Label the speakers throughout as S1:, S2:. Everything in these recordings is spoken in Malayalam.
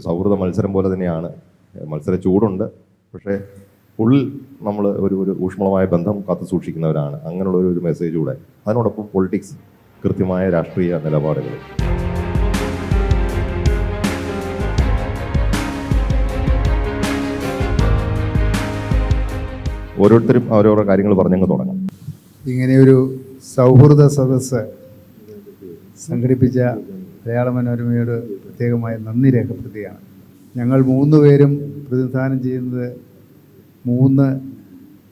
S1: സൗഹൃദ മത്സരം പോലെ തന്നെയാണ്. മത്സര ചൂടുണ്ട്, പക്ഷേ ഉള്ളിൽ നമ്മൾ ഒരു ഊഷ്മളമായ ബന്ധം കാത്തു സൂക്ഷിക്കുന്നവരാണ്. അങ്ങനെയുള്ള ഒരു മെസ്സേജ് കൂടെ. അതിനോടൊപ്പം പൊളിറ്റിക്സ്, കൃത്യമായ രാഷ്ട്രീയ നിലപാടുകൾ. ഓരോരുത്തരും അവരവരുടെ കാര്യങ്ങൾ പറഞ്ഞങ്ങ് തുടങ്ങാം.
S2: ഇങ്ങനെയൊരു സൗഹൃദ സദസ്സ് സംഘടിപ്പിച്ച മലയാള മനോരമയോട് പ്രത്യേകമായ നന്ദി രേഖപ്പെടുത്തുകയാണ്. ഞങ്ങൾ 3 പേരും പ്രതിനിധാനം ചെയ്യുന്നത് 3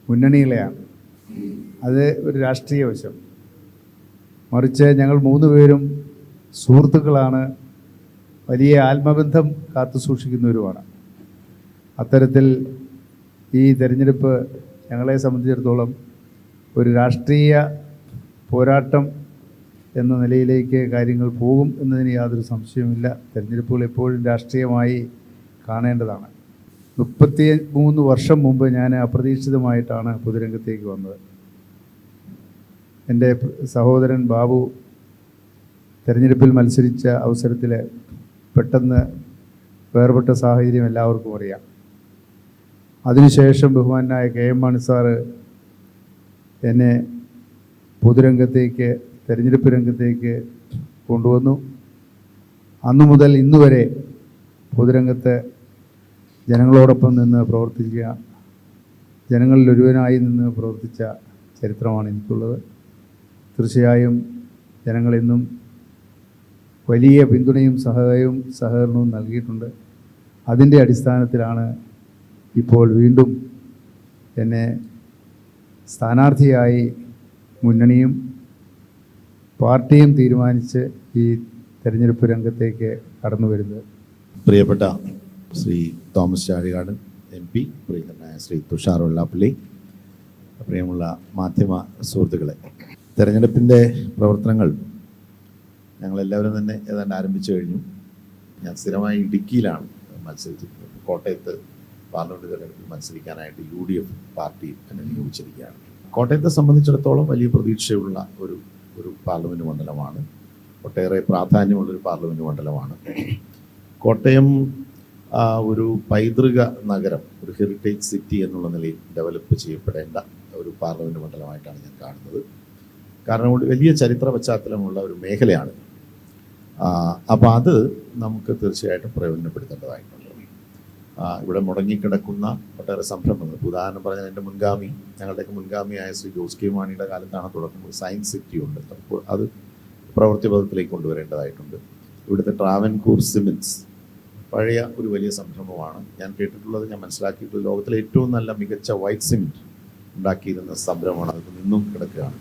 S2: മുന്നണികളെയാണ്. അത് ഒരു രാഷ്ട്രീയ വശം. മറിച്ച് ഞങ്ങൾ 3 പേരും സുഹൃത്തുക്കളാണ്, വലിയ ആത്മബന്ധം കാത്തു സൂക്ഷിക്കുന്നവരുമാണ്. അത്തരത്തിൽ ഈ തെരഞ്ഞെടുപ്പ് ഞങ്ങളെ സംബന്ധിച്ചിടത്തോളം ഒരു രാഷ്ട്രീയ പോരാട്ടം എന്ന നിലയിലേക്ക് കാര്യങ്ങൾ പോകും എന്നതിന് യാതൊരു സംശയവുമില്ല. തെരഞ്ഞെടുപ്പുകൾ എപ്പോഴും രാഷ്ട്രീയമായി കാണേണ്ടതാണ്. 33 വർഷം മുമ്പ് ഞാൻ അപ്രതീക്ഷിതമായിട്ടാണ് പൊതുരംഗത്തേക്ക് വന്നത്. എൻ്റെ സഹോദരൻ ബാബു തെരഞ്ഞെടുപ്പിൽ മത്സരിച്ച അവസരത്തിൽ പെട്ടെന്ന് വേർപെട്ട സാഹചര്യം എല്ലാവർക്കും അറിയാം. അതിനുശേഷം ബഹുമാനായ KM മാണി സാറ് എന്നെ പൊതുരംഗത്തേക്ക്, തെരഞ്ഞെടുപ്പ് രംഗത്തേക്ക് കൊണ്ടുവന്നു. അന്നു മുതൽ ഇന്നുവരെ പൊതുരംഗത്ത് ജനങ്ങളോടൊപ്പം നിന്ന് പ്രവർത്തിക്കുക, ജനങ്ങളിൽ ഒരുവനായി നിന്ന് പ്രവർത്തിച്ച ചരിത്രമാണ് എനിക്കുള്ളത്. തീർച്ചയായും ജനങ്ങളെന്നും വലിയ പിന്തുണയും സഹകരണവും നൽകിയിട്ടുണ്ട്. അതിൻ്റെ അടിസ്ഥാനത്തിലാണ് ഇപ്പോൾ വീണ്ടും എന്നെ സ്ഥാനാർത്ഥിയായി മുന്നണിയും പാർട്ടിയും തീരുമാനിച്ച് ഈ തെരഞ്ഞെടുപ്പ് രംഗത്തേക്ക് കടന്നു വരുന്നത്.
S3: പ്രിയപ്പെട്ട ശ്രീ തോമസ് ചാഴികാടൻ MP, പ്രിയങ്കരനായ ശ്രീ തുഷാർ വെള്ളാപ്പള്ളി, പ്രിയമുള്ള മാധ്യമ സുഹൃത്തുക്കളെ, തെരഞ്ഞെടുപ്പിൻ്റെ പ്രവർത്തനങ്ങൾ ഞങ്ങളെല്ലാവരും തന്നെ ഏതാണ്ട് ആരംഭിച്ചു കഴിഞ്ഞു. ഞാൻ സ്ഥിരമായി ഇടുക്കിയിലാണ് മത്സരിച്ചിട്ടുള്ളത്. കോട്ടയത്ത് പാർലമെൻറ്റ് തെരഞ്ഞെടുപ്പിൽ മത്സരിക്കാനായിട്ട് UDF പാർട്ടി എന്നെ നിയോഗിച്ചിരിക്കുകയാണ്. കോട്ടയത്തെ സംബന്ധിച്ചിടത്തോളം വലിയ പ്രതീക്ഷയുള്ള ഒരു പാർലമെൻറ്റ് മണ്ഡലമാണ്. ഒട്ടേറെ പ്രാധാന്യമുള്ളൊരു പാർലമെൻറ്റ് മണ്ഡലമാണ് കോട്ടയം. ഒരു പൈതൃക നഗരം, ഒരു ഹെറിറ്റേജ് സിറ്റി എന്നുള്ള നിലയിൽ ഡെവലപ്പ് ചെയ്യപ്പെടേണ്ട ഒരു പാർലമെൻറ്റ് മണ്ഡലമായിട്ടാണ് ഞാൻ കാണുന്നത്. കാരണം വലിയ ചരിത്ര പശ്ചാത്തലമുള്ള ഒരു മേഖലയാണ്. അപ്പോൾ അത് നമുക്ക് തീർച്ചയായിട്ടും പ്രയോജനപ്പെടുത്തേണ്ടതായിട്ടുണ്ട്. ഇവിടെ മുടങ്ങിക്കിടക്കുന്ന ഒട്ടേറെ സംരംഭങ്ങൾ, ഉദാഹരണം പറഞ്ഞാൽ എൻ്റെ മുൻഗാമി, ഞങ്ങളുടെയൊക്കെ മുൻഗാമിയായ ശ്രീ ജോസ് കെ മാണിയുടെ കാലത്താണ് തുടക്കം സയൻസ് സിറ്റി ഉണ്ട്. അപ്പോൾ അത് പ്രവൃത്തിപഥത്തിലേക്ക് കൊണ്ടുവരേണ്ടതായിട്ടുണ്ട്. ഇവിടുത്തെ ട്രാവൻകൂർ സിമെൻറ്റ്സ് പഴയ ഒരു വലിയ സംരംഭമാണ്. ഞാൻ കേട്ടിട്ടുള്ളത്, ഞാൻ മനസ്സിലാക്കിയിട്ടുള്ള ലോകത്തിലെ ഏറ്റവും നല്ല മികച്ച വൈറ്റ് സിമെൻറ്റ് ഉണ്ടാക്കിയിരുന്ന സംരംഭമാണ്. അത് നിന്നും കിടക്കുകയാണ്.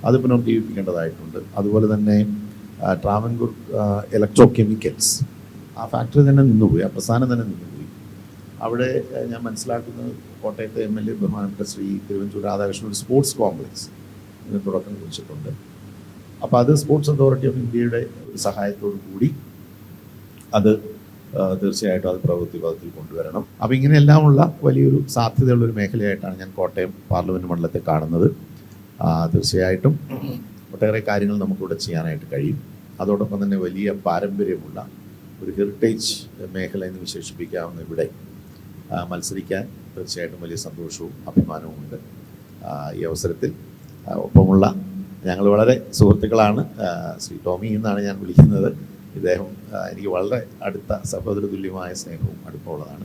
S3: അത് പുനർജീവിപ്പിക്കേണ്ടതായിട്ടുണ്ട്. അതുപോലെ തന്നെ ട്രാവൻകൂർ ഇലക്ട്രോ കെമിക്കൽസ്, ആ ഫാക്ടറി തന്നെ നിന്നുപോയി, ആ പ്രസ്ഥാനം തന്നെ നിന്നുപോയി. അവിടെ ഞാൻ മനസ്സിലാക്കുന്നത് കോട്ടയത്തെ MLA ബഹുമാനപ്പെട്ട ശ്രീ തിരുവഞ്ചൂർ രാധാകൃഷ്ണൻ ഒരു സ്പോർട്സ് കോംപ്ലക്സ് ഇതിന് തുടക്കം കുറിച്ചിട്ടുണ്ട്. അപ്പോൾ അത് സ്പോർട്സ് അതോറിറ്റി ഓഫ് ഇന്ത്യയുടെ ഒരു സഹായത്തോടു കൂടി അത് തീർച്ചയായിട്ടും അത് പ്രവൃത്തി പദത്തിൽ കൊണ്ടുവരണം. അപ്പോൾ ഇങ്ങനെയെല്ലാമുള്ള വലിയൊരു സാധ്യതയുള്ളൊരു മേഖലയായിട്ടാണ് ഞാൻ കോട്ടയം പാർലമെൻറ്റ് മണ്ഡലത്തെ കാണുന്നത്. തീർച്ചയായിട്ടും ഒട്ടേറെ കാര്യങ്ങൾ നമുക്കിവിടെ ചെയ്യാനായിട്ട് കഴിയും. അതോടൊപ്പം തന്നെ വലിയ പാരമ്പര്യമുള്ള ഒരു ഹെറിറ്റേജ് മേഖല എന്ന് വിശേഷിപ്പിക്കാവുന്ന ഇവിടെ മത്സരിക്കാൻ തീർച്ചയായിട്ടും വലിയ സന്തോഷവും അഭിമാനവുമുണ്ട്. ഈ അവസരത്തിൽ ഒപ്പമുള്ള ഞങ്ങൾ വളരെ സുഹൃത്തുക്കളാണ്. ശ്രീ ടോമി എന്നാണ് ഞാൻ വിളിക്കുന്നത്. ഇദ്ദേഹം എനിക്ക് വളരെ അടുത്ത സഹോദര തുല്യമായ സ്നേഹവും അടുപ്പമുള്ളതാണ്.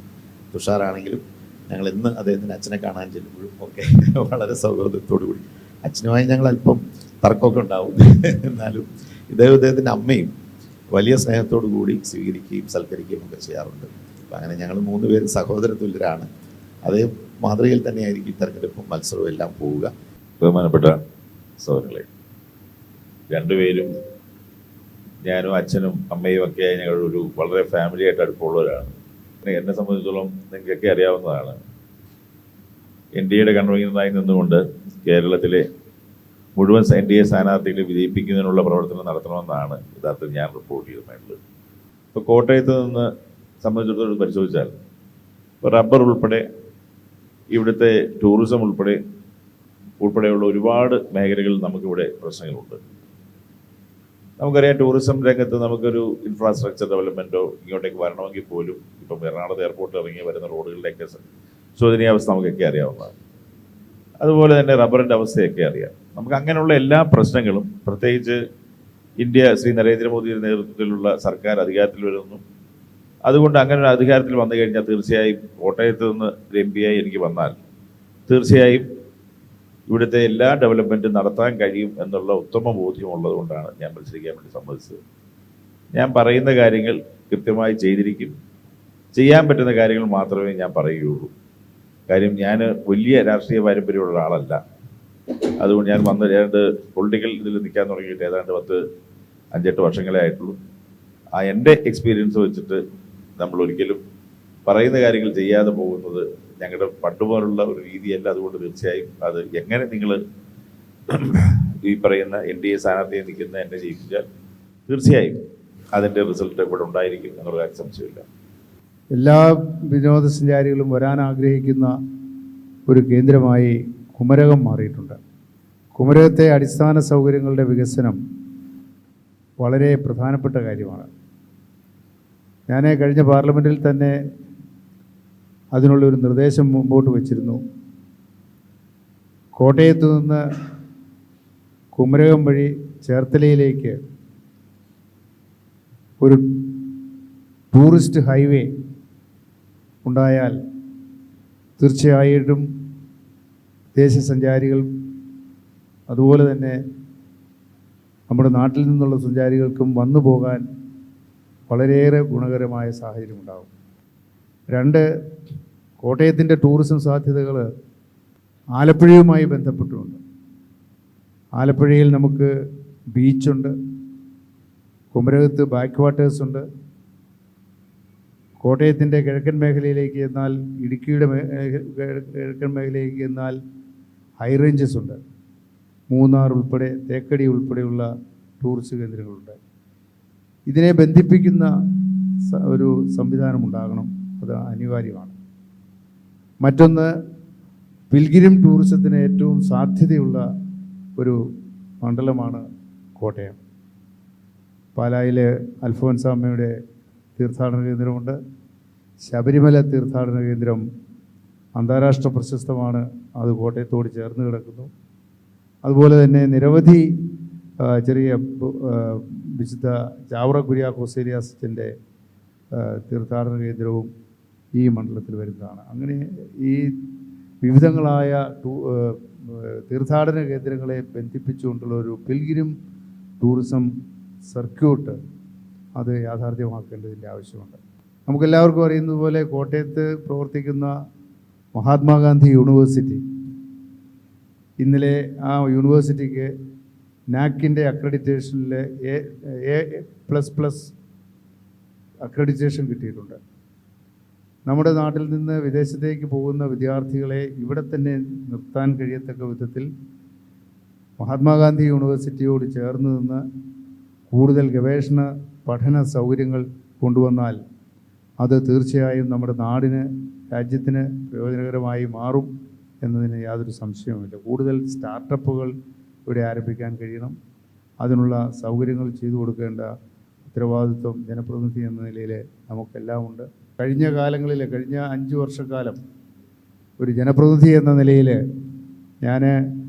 S3: തുഷാറാണെങ്കിലും ഞങ്ങൾ ഇന്ന് അദ്ദേഹത്തിൻ്റെ അച്ഛനെ കാണാൻ ചെല്ലുമ്പോഴും ഒക്കെ വളരെ സൗഹൃദത്തോടു കൂടി, അച്ഛനുമായി ഞങ്ങൾ അല്പം തർക്കമൊക്കെ ഉണ്ടാവും, എന്നാലും ഇദ്ദേഹത്തിൻ്റെ അമ്മയും വലിയ സ്നേഹത്തോടു കൂടി സ്വീകരിക്കുകയും സൽക്കരിക്കുകയും ഒക്കെ ചെയ്യാറുണ്ട്. അപ്പം അങ്ങനെ ഞങ്ങൾ 3 പേരും സഹോദര തുല്യരാണ്. അതേ മാതൃകയിൽ തന്നെയായിരിക്കും ഈ തെരഞ്ഞെടുപ്പും മത്സരവും എല്ലാം പോവുക.
S4: ബഹുമാനപ്പെട്ട സഹോദരങ്ങളെ, 2 പേരും, ഞാനും അച്ഛനും അമ്മയും ഒക്കെ ഞങ്ങൾ ഒരു വളരെ ഫാമിലി ആയിട്ട് അടുപ്പമുള്ളവരാണ്. എന്നെ സംബന്ധിച്ചിടത്തോളം നിങ്ങൾക്കൊക്കെ അറിയാവുന്നതാണ്, NDAയുടെ കൺവീനറായി നിന്നുകൊണ്ട് കേരളത്തിലെ മുഴുവൻ NDA സ്ഥാനാർത്ഥികളെ വിജയിപ്പിക്കുന്നതിനുള്ള പ്രവർത്തനം നടത്തണമെന്നാണ് യഥാർത്ഥത്തിൽ ഞാൻ റിപ്പോർട്ട് ചെയ്തിട്ടുള്ളത്. ഇപ്പോൾ കോട്ടയത്ത് നിന്ന് സംബന്ധിച്ചിടത്തോളം പരിശോധിച്ചാൽ ഇപ്പോൾ റബ്ബർ ഉൾപ്പെടെ ഇവിടുത്തെ ടൂറിസം ഉൾപ്പെടെയുള്ള ഒരുപാട് മേഖലകളിൽ നമുക്കിവിടെ പ്രശ്നങ്ങളുണ്ട്. നമുക്കറിയാം ടൂറിസം രംഗത്ത് നമുക്കൊരു ഇൻഫ്രാസ്ട്രക്ചർ ഡെവലപ്മെൻറ്റോ ഇങ്ങോട്ടേക്ക് വരണമെങ്കിൽ പോലും ഇപ്പം എറണാകുളത്ത് എയർപോർട്ട് ഇറങ്ങി വരുന്ന റോഡുകളുടെയൊക്കെ ശോചനീയാവസ്ഥ നമുക്കൊക്കെ അറിയാവുന്നതാണ്. അതുപോലെ തന്നെ റബ്ബറിൻ്റെ അവസ്ഥയൊക്കെ അറിയാം. നമുക്ക് അങ്ങനെയുള്ള എല്ലാ പ്രശ്നങ്ങളും, പ്രത്യേകിച്ച് ഇന്ത്യ ശ്രീ നരേന്ദ്രമോദിയുടെ നേതൃത്വത്തിലുള്ള സർക്കാർ അധികാരത്തിൽ വരുന്നു. അതുകൊണ്ട് അങ്ങനെ ഒരു അധികാരത്തിൽ വന്നു കഴിഞ്ഞാൽ തീർച്ചയായും കോട്ടയത്ത് നിന്ന് ഒരു MP ആയി എനിക്ക് വന്നാൽ തീർച്ചയായും ഇവിടുത്തെ എല്ലാ ഡെവലപ്മെൻറ്റും നടത്താൻ കഴിയും എന്നുള്ള ഉത്തമ ബോധ്യമുള്ളത് കൊണ്ടാണ് ഞാൻ മത്സരിക്കാൻ വേണ്ടി സമ്മതിച്ചത്. ഞാൻ പറയുന്ന കാര്യങ്ങൾ കൃത്യമായി ചെയ്തിരിക്കും. ചെയ്യാൻ പറ്റുന്ന കാര്യങ്ങൾ മാത്രമേ ഞാൻ പറയുകയുള്ളൂ. കാര്യം ഞാൻ വലിയ രാഷ്ട്രീയ പാരമ്പര്യമുള്ള ഒരാളല്ല. അതുകൊണ്ട് ഞാൻ വന്ന് ഏതാണ്ട് പൊളിറ്റിക്കൽ ഇതിൽ നിൽക്കാൻ തുടങ്ങിയിട്ട് ഏതാണ്ട് 5-8 വർഷങ്ങളേ ആയിട്ടുള്ളൂ. എൻ്റെ എക്സ്പീരിയൻസ് വെച്ചിട്ട് നമ്മൾ ഒരിക്കലും പറയുന്ന കാര്യങ്ങൾ ചെയ്യാതെ പോകുന്നത് ഞങ്ങളുടെ പണ്ടുപോലുള്ള ഒരു രീതിയല്ല. അതുകൊണ്ട് തീർച്ചയായും അത് എങ്ങനെ നിങ്ങൾ ഈ പറയുന്ന NDA സ്ഥാനാർത്ഥിയെ നിൽക്കുന്ന എന്നെ ജയിപ്പിച്ചാൽ തീർച്ചയായും അതിൻ്റെ റിസൾട്ട് ഇവിടെ ഉണ്ടായിരിക്കും എന്നുള്ള കാര്യം സംശയമില്ല.
S2: എല്ലാ വിനോദസഞ്ചാരികളും വരാൻ ആഗ്രഹിക്കുന്ന ഒരു കേന്ദ്രമായി കുമരകം മാറിയിട്ടുണ്ട്. കുമരകത്തെ അടിസ്ഥാന സൗകര്യങ്ങളുടെ വികസനം വളരെ പ്രധാനപ്പെട്ട കാര്യമാണ്. ഞാൻ കഴിഞ്ഞ പാർലമെൻറ്റിൽ തന്നെ അതിനുള്ളൊരു നിർദ്ദേശം മുമ്പോട്ട് വച്ചിരുന്നു. കോട്ടയത്ത് നിന്ന് കുമരകം വഴി ചേർത്തലയിലേക്ക് ഒരു ടൂറിസ്റ്റ് ഹൈവേ ഉണ്ടായാൽ തീർച്ചയായിട്ടും ദേശസഞ്ചാരികൾ അതുപോലെ തന്നെ നമ്മുടെ നാട്ടിൽ നിന്നുള്ള സഞ്ചാരികൾക്കും വന്നു പോകാൻ വളരെയേറെ ഗുണകരമായ സാഹചര്യം ഉണ്ടാകും. 2, കോട്ടയത്തിൻ്റെ ടൂറിസം സാധ്യതകൾ ആലപ്പുഴയുമായി ബന്ധപ്പെട്ടുകൊണ്ട്. ആലപ്പുഴയിൽ നമുക്ക് ബീച്ചുണ്ട്, കുമരകത്ത് ബാക്ക് വാട്ടേഴ്സ് ഉണ്ട്. കോട്ടയത്തിൻ്റെ കിഴക്കൻ മേഖലയിലേക്ക് എന്നാൽ ഇടുക്കിയുടെ കിഴക്കൻ മേഖലയിലേക്ക് എന്നാൽ ഹൈ റേഞ്ചസ് ഉണ്ട്. മൂന്നാർ ഉൾപ്പെടെ തേക്കടി ഉൾപ്പെടെയുള്ള ടൂറിസ്റ്റ് കേന്ദ്രങ്ങളുണ്ട്. ഇതിനെ ബന്ധിപ്പിക്കുന്ന ഒരു സംവിധാനം ഉണ്ടാകണം, അത് അനിവാര്യമാണ്. മറ്റൊന്ന്, പിൽഗ്രിം ടൂറിസത്തിന് ഏറ്റവും സാധ്യതയുള്ള ഒരു മണ്ഡലമാണ് കോട്ടയം. പാലായിലെ അൽഫോൻസാമ്മയുടെ തീർത്ഥാടന കേന്ദ്രമുണ്ട്. ശബരിമല തീർത്ഥാടന കേന്ദ്രം അന്താരാഷ്ട്ര പ്രശസ്തമാണ്, അത് കോട്ടയത്തോട് ചേർന്ന് കിടക്കുന്നു. അതുപോലെ തന്നെ നിരവധി ചെറിയ വിശുദ്ധ ചാവറ കുര്യാക്കോസ് ഏലിയാസിൻ്റെ തീർത്ഥാടന കേന്ദ്രവും ഈ മണ്ഡലത്തിൽ വരുന്നതാണ്. അങ്ങനെ ഈ വിവിധങ്ങളായ തീർത്ഥാടന കേന്ദ്രങ്ങളെ ബന്ധിപ്പിച്ചുകൊണ്ടുള്ള ഒരു പിൽഗ്രിം ടൂറിസം സർക്യൂട്ട് അത് യാഥാർത്ഥ്യമാക്കേണ്ടതിൻ്റെ ആവശ്യമുണ്ട്. നമുക്കെല്ലാവർക്കും അറിയുന്നത് പോലെ കോട്ടയത്ത് പ്രവർത്തിക്കുന്ന മഹാത്മാഗാന്ധി യൂണിവേഴ്സിറ്റി, ഇന്നലെ ആ യൂണിവേഴ്സിറ്റിക്ക് നാക്കിൻ്റെ അക്രഡിറ്റേഷനിൽ A++ അക്രഡിറ്റേഷൻ കിട്ടിയിട്ടുണ്ട്. നമ്മുടെ നാട്ടിൽ നിന്ന് വിദേശത്തേക്ക് പോകുന്ന വിദ്യാർത്ഥികളെ ഇവിടെ തന്നെ നിർത്താൻ കഴിയത്തക്ക വിധത്തിൽ മഹാത്മാഗാന്ധി യൂണിവേഴ്സിറ്റിയോട് ചേർന്ന് നിന്ന് കൂടുതൽ ഗവേഷണ പഠന സൗകര്യങ്ങൾ കൊണ്ടുവന്നാൽ അത് തീർച്ചയായും നമ്മുടെ നാടിന്, രാജ്യത്തിന് പ്രയോജനകരമായി മാറും എന്നതിന് യാതൊരു സംശയവുമില്ല. കൂടുതൽ സ്റ്റാർട്ടപ്പുകൾ ഇവിടെ ആരംഭിക്കാൻ കഴിയണം. അതിനുള്ള സൗകര്യങ്ങൾ ചെയ്തു കൊടുക്കേണ്ട ഉത്തരവാദിത്വം ജനപ്രതിനിധി എന്ന നിലയിൽ നമുക്കെല്ലാം ഉണ്ട്. കഴിഞ്ഞ കാലങ്ങളിൽ, കഴിഞ്ഞ 5 വർഷക്കാലം ഒരു ജനപ്രതിനിധി എന്ന നിലയിൽ ഞാൻ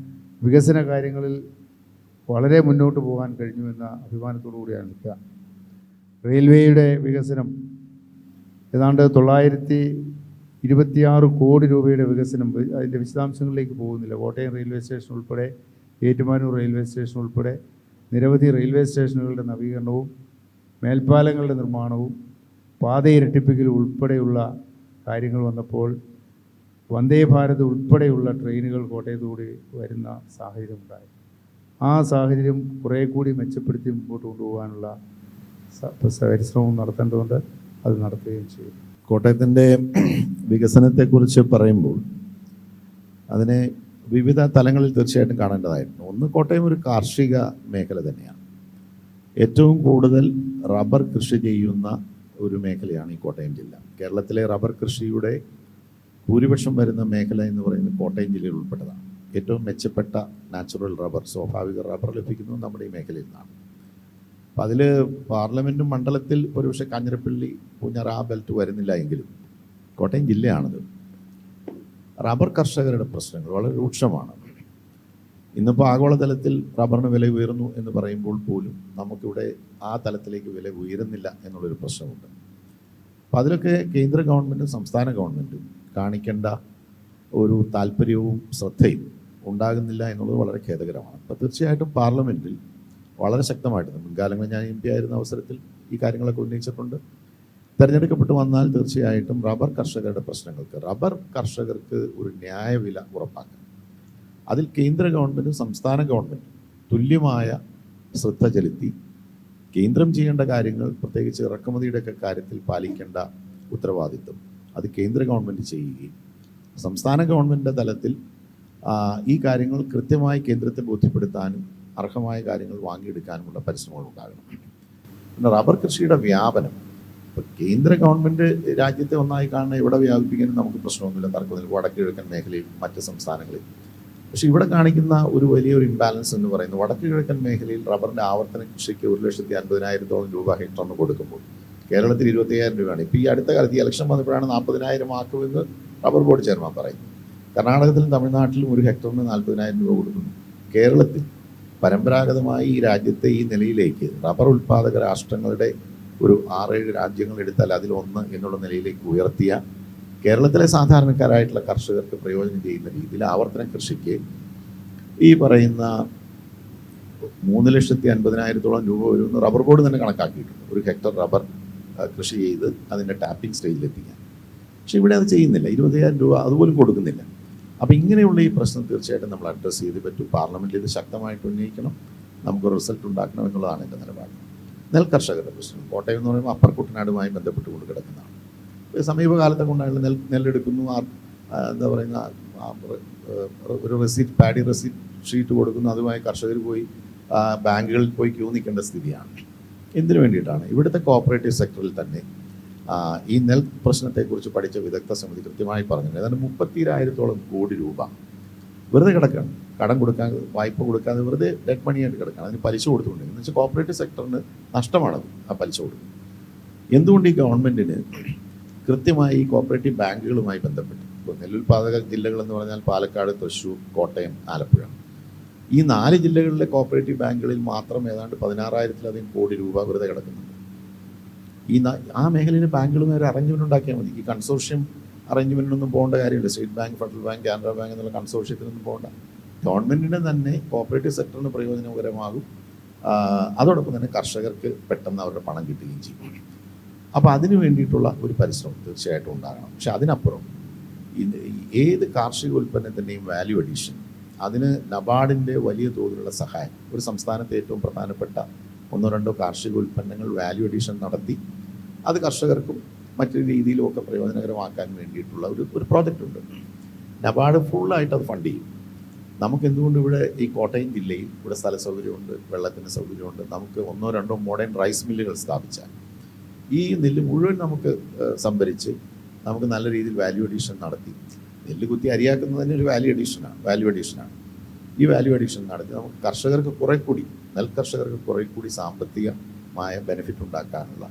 S2: വികസന കാര്യങ്ങളിൽ വളരെ മുന്നോട്ട് പോകാൻ കഴിഞ്ഞുവെന്ന അഭിമാനത്തോടു കൂടിയാണ് നിൽക്കുക. റെയിൽവേയുടെ വികസനം ഏതാണ്ട് 926 കോടി രൂപയുടെ വികസനം. അതിൻ്റെ വിശദാംശങ്ങളിലേക്ക് പോകുന്നില്ല. കോട്ടയം റെയിൽവേ സ്റ്റേഷൻ ഉൾപ്പെടെ, ഏറ്റുമാനൂർ റെയിൽവേ സ്റ്റേഷൻ ഉൾപ്പെടെ നിരവധി റെയിൽവേ സ്റ്റേഷനുകളുടെ നവീകരണവും മേൽപ്പാലങ്ങളുടെ നിർമ്മാണവും പാത ഇരട്ടിപ്പിക്കൽ ഉൾപ്പെടെയുള്ള കാര്യങ്ങൾ വന്നപ്പോൾ വന്ദേ ഭാരത് ഉൾപ്പെടെയുള്ള ട്രെയിനുകൾ കോട്ടയത്തുകൂടി വരുന്ന സാഹചര്യമുണ്ടായി. ആ സാഹചര്യം കുറേ കൂടി മെച്ചപ്പെടുത്തി മുമ്പോട്ട് കൊണ്ടുപോകാനുള്ള പരിശ്രമം നടത്തേണ്ടതുണ്ട്. അത് നടത്തുകയും ചെയ്യും.
S3: കോട്ടയത്തിൻ്റെ വികസനത്തെക്കുറിച്ച് പറയുമ്പോൾ അതിനെ വിവിധ തലങ്ങളിൽ തീർച്ചയായിട്ടും കാണേണ്ടതായിരുന്നു. ഒന്ന്, കോട്ടയം ഒരു കാർഷിക മേഖല തന്നെയാണ്. ഏറ്റവും കൂടുതൽ റബ്ബർ കൃഷി ചെയ്യുന്ന ഒരു മേഖലയാണ് ഈ കോട്ടയം ജില്ല. കേരളത്തിലെ റബ്ബർ കൃഷിയുടെ ഭൂരിപക്ഷം വരുന്ന മേഖല എന്ന് പറയുന്നത് കോട്ടയം ജില്ലയിൽ ഉൾപ്പെട്ടതാണ്. ഏറ്റവും മെച്ചപ്പെട്ട നാച്ചുറൽ റബ്ബർ, സ്വാഭാവിക റബ്ബർ ലഭിക്കുന്നത് നമ്മുടെ ഈ മേഖലയിൽ നിന്നാണ്. അപ്പം അതിൽ പാർലമെൻറ്റും മണ്ഡലത്തിൽ ഒരുപക്ഷെ കാഞ്ഞിരപ്പള്ളി പൂഞ്ഞാർ ആ ബെൽറ്റ് വരുന്നില്ല എങ്കിലും കോട്ടയം ജില്ലയാണത്. റബ്ബർ കർഷകരുടെ പ്രശ്നങ്ങൾ വളരെ രൂക്ഷമാണ്. ഇന്നിപ്പോൾ ആഗോളതലത്തിൽ റബ്ബറിന് വില ഉയർന്നു എന്ന് പറയുമ്പോൾ പോലും നമുക്കിവിടെ ആ തലത്തിലേക്ക് വില ഉയരുന്നില്ല എന്നുള്ളൊരു പ്രശ്നമുണ്ട്. അപ്പോൾ അതിലൊക്കെ കേന്ദ്ര ഗവൺമെൻറ്റും സംസ്ഥാന ഗവൺമെൻറ്റും കാണിക്കേണ്ട ഒരു താല്പര്യവും ശ്രദ്ധയും ഉണ്ടാകുന്നില്ല എന്നുള്ളത് വളരെ ഖേദകരമാണ്. അപ്പോൾ തീർച്ചയായിട്ടും പാർലമെൻറ്റിൽ വളരെ ശക്തമായിട്ട് മുൻകാലങ്ങളിൽ ഞാൻ MP ആയിരുന്ന അവസരത്തിൽ ഈ കാര്യങ്ങളൊക്കെ ഉന്നയിച്ചിട്ടുണ്ട്. തിരഞ്ഞെടുക്കപ്പെട്ട് വന്നാൽ തീർച്ചയായിട്ടും റബ്ബർ കർഷകരുടെ പ്രശ്നങ്ങൾക്ക്, റബ്ബർ കർഷകർക്ക് ഒരു ന്യായവില ഉറപ്പാക്കണം. അതിൽ കേന്ദ്ര ഗവൺമെൻറ്റും സംസ്ഥാന ഗവൺമെൻറ്റും തുല്യമായ ശ്രദ്ധ ചെലുത്തി കേന്ദ്രം ചെയ്യേണ്ട കാര്യങ്ങൾ, പ്രത്യേകിച്ച് ഇറക്കുമതിയുടെയൊക്കെ കാര്യത്തിൽ പാലിക്കേണ്ട ഉത്തരവാദിത്വം അത് കേന്ദ്ര ഗവൺമെൻറ് ചെയ്യുകയും സംസ്ഥാന ഗവൺമെൻറ്റിൻ്റെ തലത്തിൽ ഈ കാര്യങ്ങൾ കൃത്യമായി കേന്ദ്രത്തെ ബോധ്യപ്പെടുത്താനും അർഹമായ കാര്യങ്ങൾ വാങ്ങിയെടുക്കാനുമുള്ള പരിശ്രമങ്ങൾ ഉണ്ടാകണം. പിന്നെ റബ്ബർ കൃഷിയുടെ വ്യാപനം, ഇപ്പോൾ കേന്ദ്ര ഗവൺമെൻറ് രാജ്യത്തെ ഒന്നായി കാണുന്ന ഇവിടെ വ്യാപിപ്പിക്കാനും നമുക്ക് പ്രശ്നമൊന്നുമില്ല, തർക്കമൊന്നുമില്ല, വടക്ക് കിഴക്കൻ മേഖലയിൽ മറ്റ് സംസ്ഥാനങ്ങളിൽ. പക്ഷേ ഇവിടെ കാണിക്കുന്ന ഒരു വലിയൊരു ഇംബാലൻസ് എന്ന് പറയുന്നത് വടക്ക് കിഴക്കൻ മേഖലയിൽ റബ്ബറിൻ്റെ ആവർത്തന കൃഷിക്ക് 1,50,000 രൂപ ഹെക്ടറിന് കൊടുക്കുമ്പോൾ കേരളത്തിൽ 25,000 രൂപയാണ്. ഇപ്പോൾ ഈ അടുത്ത കാലത്ത് ഈ ഇലക്ഷൻ വന്നപ്പോഴാണ് 40,000 ആക്കുമെന്ന് റബ്ബർ ബോർഡ് ചെയർമാൻ പറയുന്നു. കർണാടകത്തിലും തമിഴ്നാട്ടിലും ഒരു ഹെക്ടറിന് 40,000 രൂപ കൊടുക്കുന്നു. കേരളത്തിൽ പരമ്പരാഗതമായി ഈ രാജ്യത്തെ ഈ നിലയിലേക്ക് റബ്ബർ ഉൽപ്പാദക രാഷ്ട്രങ്ങളുടെ ഒരു 6-7 രാജ്യങ്ങൾ എടുത്താൽ അതിലൊന്ന് എന്നുള്ള നിലയിലേക്ക് ഉയർത്തിയ കേരളത്തിലെ സാധാരണക്കാരായിട്ടുള്ള കർഷകർക്ക് പ്രയോജനം ചെയ്യുന്ന രീതിയിൽ ആവർത്തന കൃഷിക്ക് ഈ പറയുന്ന 3,50,000 രൂപ വരുമെന്ന് റബ്ബർ ബോർഡ് തന്നെ കണക്കാക്കിയിട്ടുണ്ട്, ഒരു ഹെക്ടർ റബ്ബർ കൃഷി ചെയ്ത് അതിൻ്റെ ടാപ്പിംഗ് സ്റ്റേജിലെത്തിക്കാൻ. പക്ഷെ ഇവിടെ അത് ചെയ്യുന്നില്ല, 20,000 രൂപ അതുപോലും കൊടുക്കുന്നില്ല. അപ്പോൾ ഇങ്ങനെയുള്ള ഈ പ്രശ്നം തീർച്ചയായിട്ടും നമ്മൾ അഡ്രസ്സ് ചെയ്ത് പറ്റും. പാർലമെൻറ്റിൽ ഇത് ശക്തമായിട്ട് ഉന്നയിക്കണം, നമുക്ക് റിസൾട്ട് ഉണ്ടാക്കണം എന്നുള്ളതാണ് എൻ്റെ നിലപാട്. നെൽകർഷകരുടെ പ്രശ്നം കോട്ടയം എന്ന് പറയുമ്പോൾ അപ്പർ കുട്ടനാടുമായി ബന്ധപ്പെട്ടുകൊണ്ട് കിടക്കുന്നതാണ്. സമീപകാലത്തൊക്കെ ഉണ്ടായുള്ള നെല്ലെടുക്കുന്നു, എന്താ പറയുന്ന ഒരു റെസീറ്റ്, പാഡി റെസീറ്റ് ഷീറ്റ് കൊടുക്കുന്നു, അതുമായി കർഷകർ പോയി ബാങ്കുകളിൽ പോയി ക്യൂ നിൽക്കേണ്ട സ്ഥിതിയാണ്. എന്തിനു വേണ്ടിയിട്ടാണ്? ഇവിടുത്തെ കോപ്പറേറ്റീവ് സെക്ടറിൽ തന്നെ ഈ നെൽ പ്രശ്നത്തെക്കുറിച്ച് പഠിച്ച വിദഗ്ധ സമിതി കൃത്യമായി പറഞ്ഞിട്ടുണ്ട്. ഏതാണ്ട് 32,000 കോടി രൂപ വെറുതെ കിടക്കുകയാണ്, കടം കൊടുക്കാൻ, വായ്പ കൊടുക്കാതെ വെറുതെ ഡെഡ് മണിയായിട്ട് കിടക്കുകയാണ്. അതിന് പലിശ കൊടുത്തുകൊണ്ടിരിക്കുന്നത്. എന്ന് വെച്ചാൽ കോപ്പറേറ്റീവ് സെക്ടറിന് നഷ്ടമാണത് ആ പലിശ കൊടുക്കുന്നത്. എന്തുകൊണ്ട് ഈ ഗവൺമെൻറ്റിന് കൃത്യമായി ഈ കോപ്പറേറ്റീവ് ബാങ്കുകളുമായി ബന്ധപ്പെട്ട്, ഇപ്പോൾ നെല്ലുൽപാദക ജില്ലകളെന്ന് പറഞ്ഞാൽ പാലക്കാട്, തൃശ്ശൂർ, കോട്ടയം, ആലപ്പുഴ, ഈ 4 ജില്ലകളിലെ കോപ്പറേറ്റീവ് ബാങ്കുകളിൽ മാത്രം ഏതാണ്ട് 16,000-ലധികം കോടി രൂപ വെറുതെ കിടക്കുന്നുണ്ട്. ആ മേഖലയിലെ ബാങ്കുകളുമായി ഒരു അറേഞ്ച്മെൻറ്റ് ഉണ്ടാക്കിയാൽ മതി. ഈ കൺസോർഷ്യം അറേഞ്ച്മെൻറ്റിനൊന്നും പോകേണ്ട കാര്യമില്ല. State bank, federal bank, Canara bank എന്നുള്ള കൺസോർഷ്യത്തിനൊന്നും പോകേണ്ട. ഗവൺമെൻറ്റിൻ്റെ തന്നെ കോപ്പറേറ്റീവ് സെക്ടറിന് പ്രയോജനകരമാകും. അതോടൊപ്പം തന്നെ കർഷകർക്ക് പെട്ടെന്ന് അവരുടെ പണം കിട്ടുകയും ചെയ്യും. അപ്പോൾ അതിന് വേണ്ടിയിട്ടുള്ള ഒരു പരിശ്രമം തീർച്ചയായിട്ടും ഉണ്ടാകണം. പക്ഷെ അതിനപ്പുറം ഏത് കാർഷിക ഉൽപ്പന്നത്തിൻ്റെയും വാല്യൂ അഡീഷൻ, അതിന് നബാർഡിൻ്റെ വലിയ തോതിലുള്ള സഹായം, ഒരു സംസ്ഥാനത്തെ ഏറ്റവും പ്രധാനപ്പെട്ട 1-2 കാർഷിക ഉൽപ്പന്നങ്ങൾ വാല്യൂ അഡീഷൻ നടത്തി അത് കർഷകർക്കും മറ്റൊരു രീതിയിലുമൊക്കെ പ്രയോജനകരമാക്കാൻ വേണ്ടിയിട്ടുള്ള ഒരു പ്രോജക്റ്റ് ഉണ്ട്. നബാർഡ് ഫുള്ളായിട്ട് അത് ഫണ്ട് ചെയ്യും. നമുക്ക് എന്തുകൊണ്ട് ഇവിടെ ഈ കോട്ടയം ജില്ലയിൽ ഇവിടെ സ്ഥല സൗകര്യമുണ്ട്, വെള്ളത്തിൻ്റെ സൗകര്യമുണ്ട്, നമുക്ക് 1-2 മോഡേൺ റൈസ് മില്ലുകൾ സ്ഥാപിച്ചാൽ ഈ നെല്ല് മുഴുവൻ നമുക്ക് സംഭരിച്ച് നമുക്ക് നല്ല രീതിയിൽ വാല്യൂ അഡീഷൻ നടത്തി, നെല്ല് കുത്തി അരിയാക്കുന്നത് തന്നെ ഒരു വാല്യൂ അഡീഷനാണ്. ഈ വാല്യൂ അഡീഷൻ നടത്തി നമുക്ക് കർഷകർക്ക് നെൽകർഷകർക്ക് കുറെ കൂടി സാമ്പത്തികമായ ബെനിഫിറ്റ് ഉണ്ടാക്കാനുള്ള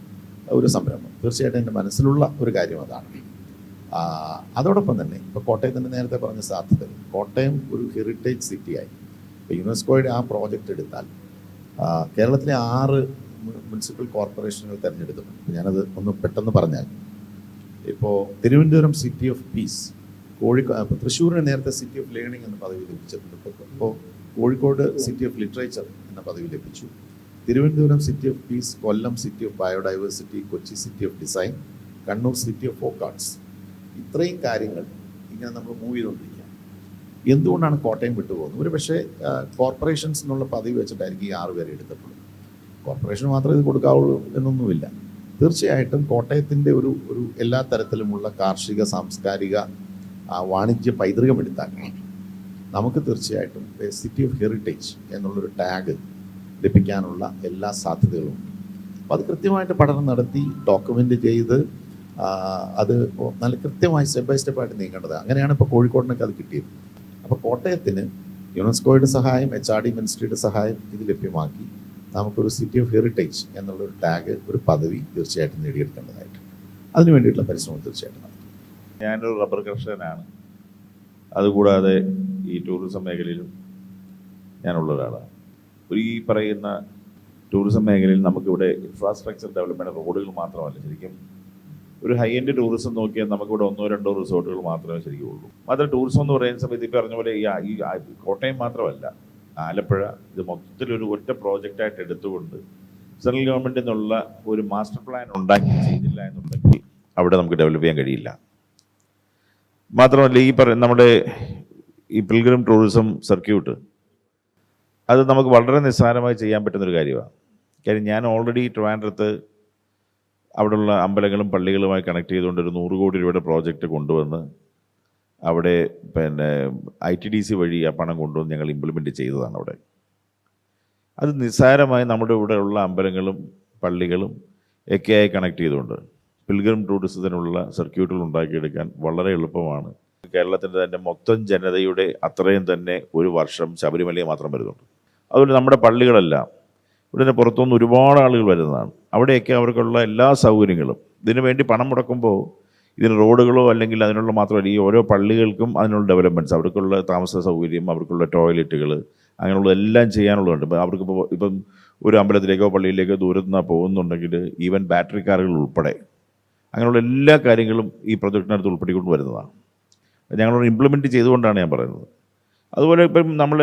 S3: ഒരു സംരംഭം തീർച്ചയായിട്ടും എൻ്റെ മനസ്സിലുള്ള ഒരു കാര്യം അതാണ്. അതോടൊപ്പം തന്നെ ഇപ്പോൾ കോട്ടയത്തിൻ്റെ നേരത്തെ പറഞ്ഞ സാധ്യതകൾ, കോട്ടയം ഒരു ഹെറിറ്റേജ് സിറ്റിയായി. ഇപ്പോൾ യുനെസ്കോയുടെ ആ പ്രോജക്റ്റ് എടുത്താൽ കേരളത്തിലെ 6 മുനിസിപ്പൽ കോർപ്പറേഷനുകൾ തിരഞ്ഞെടുത്തിട്ടുണ്ട്. ഞാനത് ഒന്ന് പെട്ടെന്ന് പറഞ്ഞാൽ, ഇപ്പോൾ തിരുവനന്തപുരം സിറ്റി ഓഫ് പീസ്, ഇപ്പോൾ തൃശ്ശൂരിന് നേരത്തെ സിറ്റി ഓഫ് ലേണിംഗ് എന്ന പദവി ലഭിച്ചിട്ടുണ്ട്. ഇപ്പോൾ കോഴിക്കോട് സിറ്റി ഓഫ് ലിറ്ററേച്ചർ എന്ന പദവി ലഭിച്ചു. Thiruvananthapuram city of peace, Kollam city of biodiversity, Kochi city of design, Kannur city of folk arts. ഇത്രയും കാര്യങ്ങൾ ഇങ്ങനെ നമ്മൾ മൂവ് ചെയ്തുകൊണ്ടിരിക്കുക. എന്തുകൊണ്ടാണ് കോട്ടയം വിട്ടുപോകുന്നത്? ഒരു പക്ഷേ കോർപ്പറേഷൻസ് എന്നുള്ള പദവി വെച്ചിട്ടായിരിക്കും ഈ 6 പേരെ എടുത്തിട്ടുള്ളത്. കോർപ്പറേഷൻ മാത്രമേ ഇത് കൊടുക്കാവുള്ളൂ എന്നൊന്നുമില്ല. തീർച്ചയായിട്ടും കോട്ടയത്തിൻ്റെ ഒരു എല്ലാ തരത്തിലുമുള്ള കാർഷിക, സാംസ്കാരിക, വാണിജ്യ പൈതൃകം എടുത്താൽ നമുക്ക് തീർച്ചയായിട്ടും സിറ്റി ഓഫ് ഹെറിറ്റേജ് എന്നുള്ളൊരു ടാഗ് ലഭിക്കാനുള്ള എല്ലാ സാധ്യതകളും ഉണ്ട്. അപ്പോൾ അത് കൃത്യമായിട്ട് പഠനം നടത്തി ഡോക്യുമെൻ്റ് ചെയ്ത് അത് നല്ല കൃത്യമായി സ്റ്റെപ്പ് ബൈ സ്റ്റെപ്പായിട്ട് നീങ്ങേണ്ടത്. അങ്ങനെയാണ് ഇപ്പോൾ കോഴിക്കോടിനൊക്കെ അത് കിട്ടിയത്. അപ്പോൾ കോട്ടയത്തിന് യുനെസ്കോയുടെ സഹായം, HRD മിനിസ്ട്രിയുടെ സഹായം ഇത് ലഭ്യമാക്കി നമുക്കൊരു സിറ്റി ഓഫ് ഹെറിറ്റേജ് എന്നുള്ളൊരു ടാഗ്, ഒരു പദവി തീർച്ചയായിട്ടും നേടിയെടുക്കേണ്ടതായിട്ടുണ്ട്. അതിനു വേണ്ടിയിട്ടുള്ള പരിശ്രമം തീർച്ചയായിട്ടും നടത്തും.
S4: ഞാനൊരു റബ്ബർ കർഷകനാണ്. അതുകൂടാതെ ഈ ടൂറിസം മേഖലയിലും ഞാനുള്ള ഒരാളാണ്. ഈ പറയുന്ന ടൂറിസം മേഖലയിൽ നമുക്കിവിടെ ഇൻഫ്രാസ്ട്രക്ചർ ഡെവലപ്മെൻറ്റ്, റോഡുകൾ മാത്രമല്ല, ശരിക്കും ഒരു ഹൈ എൻഡ് ടൂറിസം നോക്കിയാൽ നമുക്കിവിടെ 1-2 റിസോർട്ടുകൾ മാത്രമേ ശരിക്കും ഉള്ളൂ. മാത്രം ടൂറിസം എന്ന് പറയുന്ന സമയത്ത് ഇപ്പോൾ പറഞ്ഞ പോലെ ഈ കോട്ടയം മാത്രമല്ല, ആലപ്പുഴ ഇത് മൊത്തത്തിലൊരു ഒറ്റ പ്രോജക്റ്റായിട്ട് എടുത്തുകൊണ്ട് സെൻട്രൽ ഗവൺമെൻറ്റിൽ നിന്നുള്ള ഒരു മാസ്റ്റർ പ്ലാൻ ഉണ്ടാക്കി ചെയ്തില്ല എന്നുണ്ടെങ്കിൽ അവിടെ നമുക്ക് ഡെവലപ്പ് ചെയ്യാൻ കഴിയില്ല. മാത്രമല്ല നമ്മുടെ ഈ പിൽഗ്രിം ടൂറിസം സർക്യൂട്ട് അത് നമുക്ക് വളരെ നിസ്സാരമായി ചെയ്യാൻ പറ്റുന്നൊരു കാര്യമാണ്. കാര്യം ഞാൻ ഓൾറെഡി ട്രിവാൻഡ്രത്ത് അവിടെയുള്ള അമ്പലങ്ങളും പള്ളികളുമായി കണക്ട് ചെയ്തുകൊണ്ട് ഒരു 100 കോടി രൂപയുടെ പ്രോജക്റ്റ് കൊണ്ടുവന്ന് അവിടെ ITDC വഴി ആ പണം കൊണ്ടുവന്ന് ഞങ്ങൾ ഇംപ്ലിമെൻറ്റ് ചെയ്തതാണ് അവിടെ. അത് നിസ്സാരമായി നമ്മുടെ ഇവിടെ ഉള്ള അമ്പലങ്ങളും പള്ളികളും ഒക്കെയായി കണക്ട് ചെയ്തുകൊണ്ട് പിൽഗ്രിം ടൂറിസത്തിനുള്ള സർക്യൂട്ടുകൾ ഉണ്ടാക്കിയെടുക്കാൻ വളരെ എളുപ്പമാണ്. കേരളത്തിൻ്റെ തന്നെ മൊത്തം ജനതയുടെ അത്രയും തന്നെ ഒരു വർഷം ശബരിമലയെ മാത്രം വരുന്നുണ്ട്. അതുപോലെ നമ്മുടെ പള്ളികളെല്ലാം ഇവിടെ പുറത്തുനിന്ന് ഒരുപാട് ആളുകൾ വരുന്നതാണ്. അവിടെയൊക്കെ അവർക്കുള്ള എല്ലാ സൗകര്യങ്ങളും ഇതിനു വേണ്ടി പണം മുടക്കുമ്പോൾ ഇതിന് റോഡുകളോ അല്ലെങ്കിൽ അതിനുള്ള മാത്രമല്ല, ഈ ഓരോ പള്ളികൾക്കും അതിനുള്ള ഡെവലപ്മെൻറ്റ്സ്, അവർക്കുള്ള താമസ സൗകര്യം, അവർക്കുള്ള ടോയ്ലറ്റുകൾ, അങ്ങനെയുള്ള എല്ലാം ചെയ്യാനുള്ളതുണ്ട്. ഇപ്പം അവർക്കിപ്പോൾ ഇപ്പം ഒരു അമ്പലത്തിലേക്കോ പള്ളിയിലേക്കോ ദൂരത്തു നിന്നാണ് പോകുന്നുണ്ടെങ്കിൽ ഈവൻ ബാറ്ററി കാറുകൾ ഉൾപ്പെടെ അങ്ങനെയുള്ള എല്ലാ കാര്യങ്ങളും ഈ പ്രൊജക്റ്റിനകത്ത് ഉൾപ്പെടുത്തിക്കൊണ്ട് വരുന്നതാണ്. ഞങ്ങളോട് ഇംപ്ലിമെൻറ്റ് ചെയ്തുകൊണ്ടാണ് ഞാൻ പറയുന്നത്. അതുപോലെ ഇപ്പം നമ്മൾ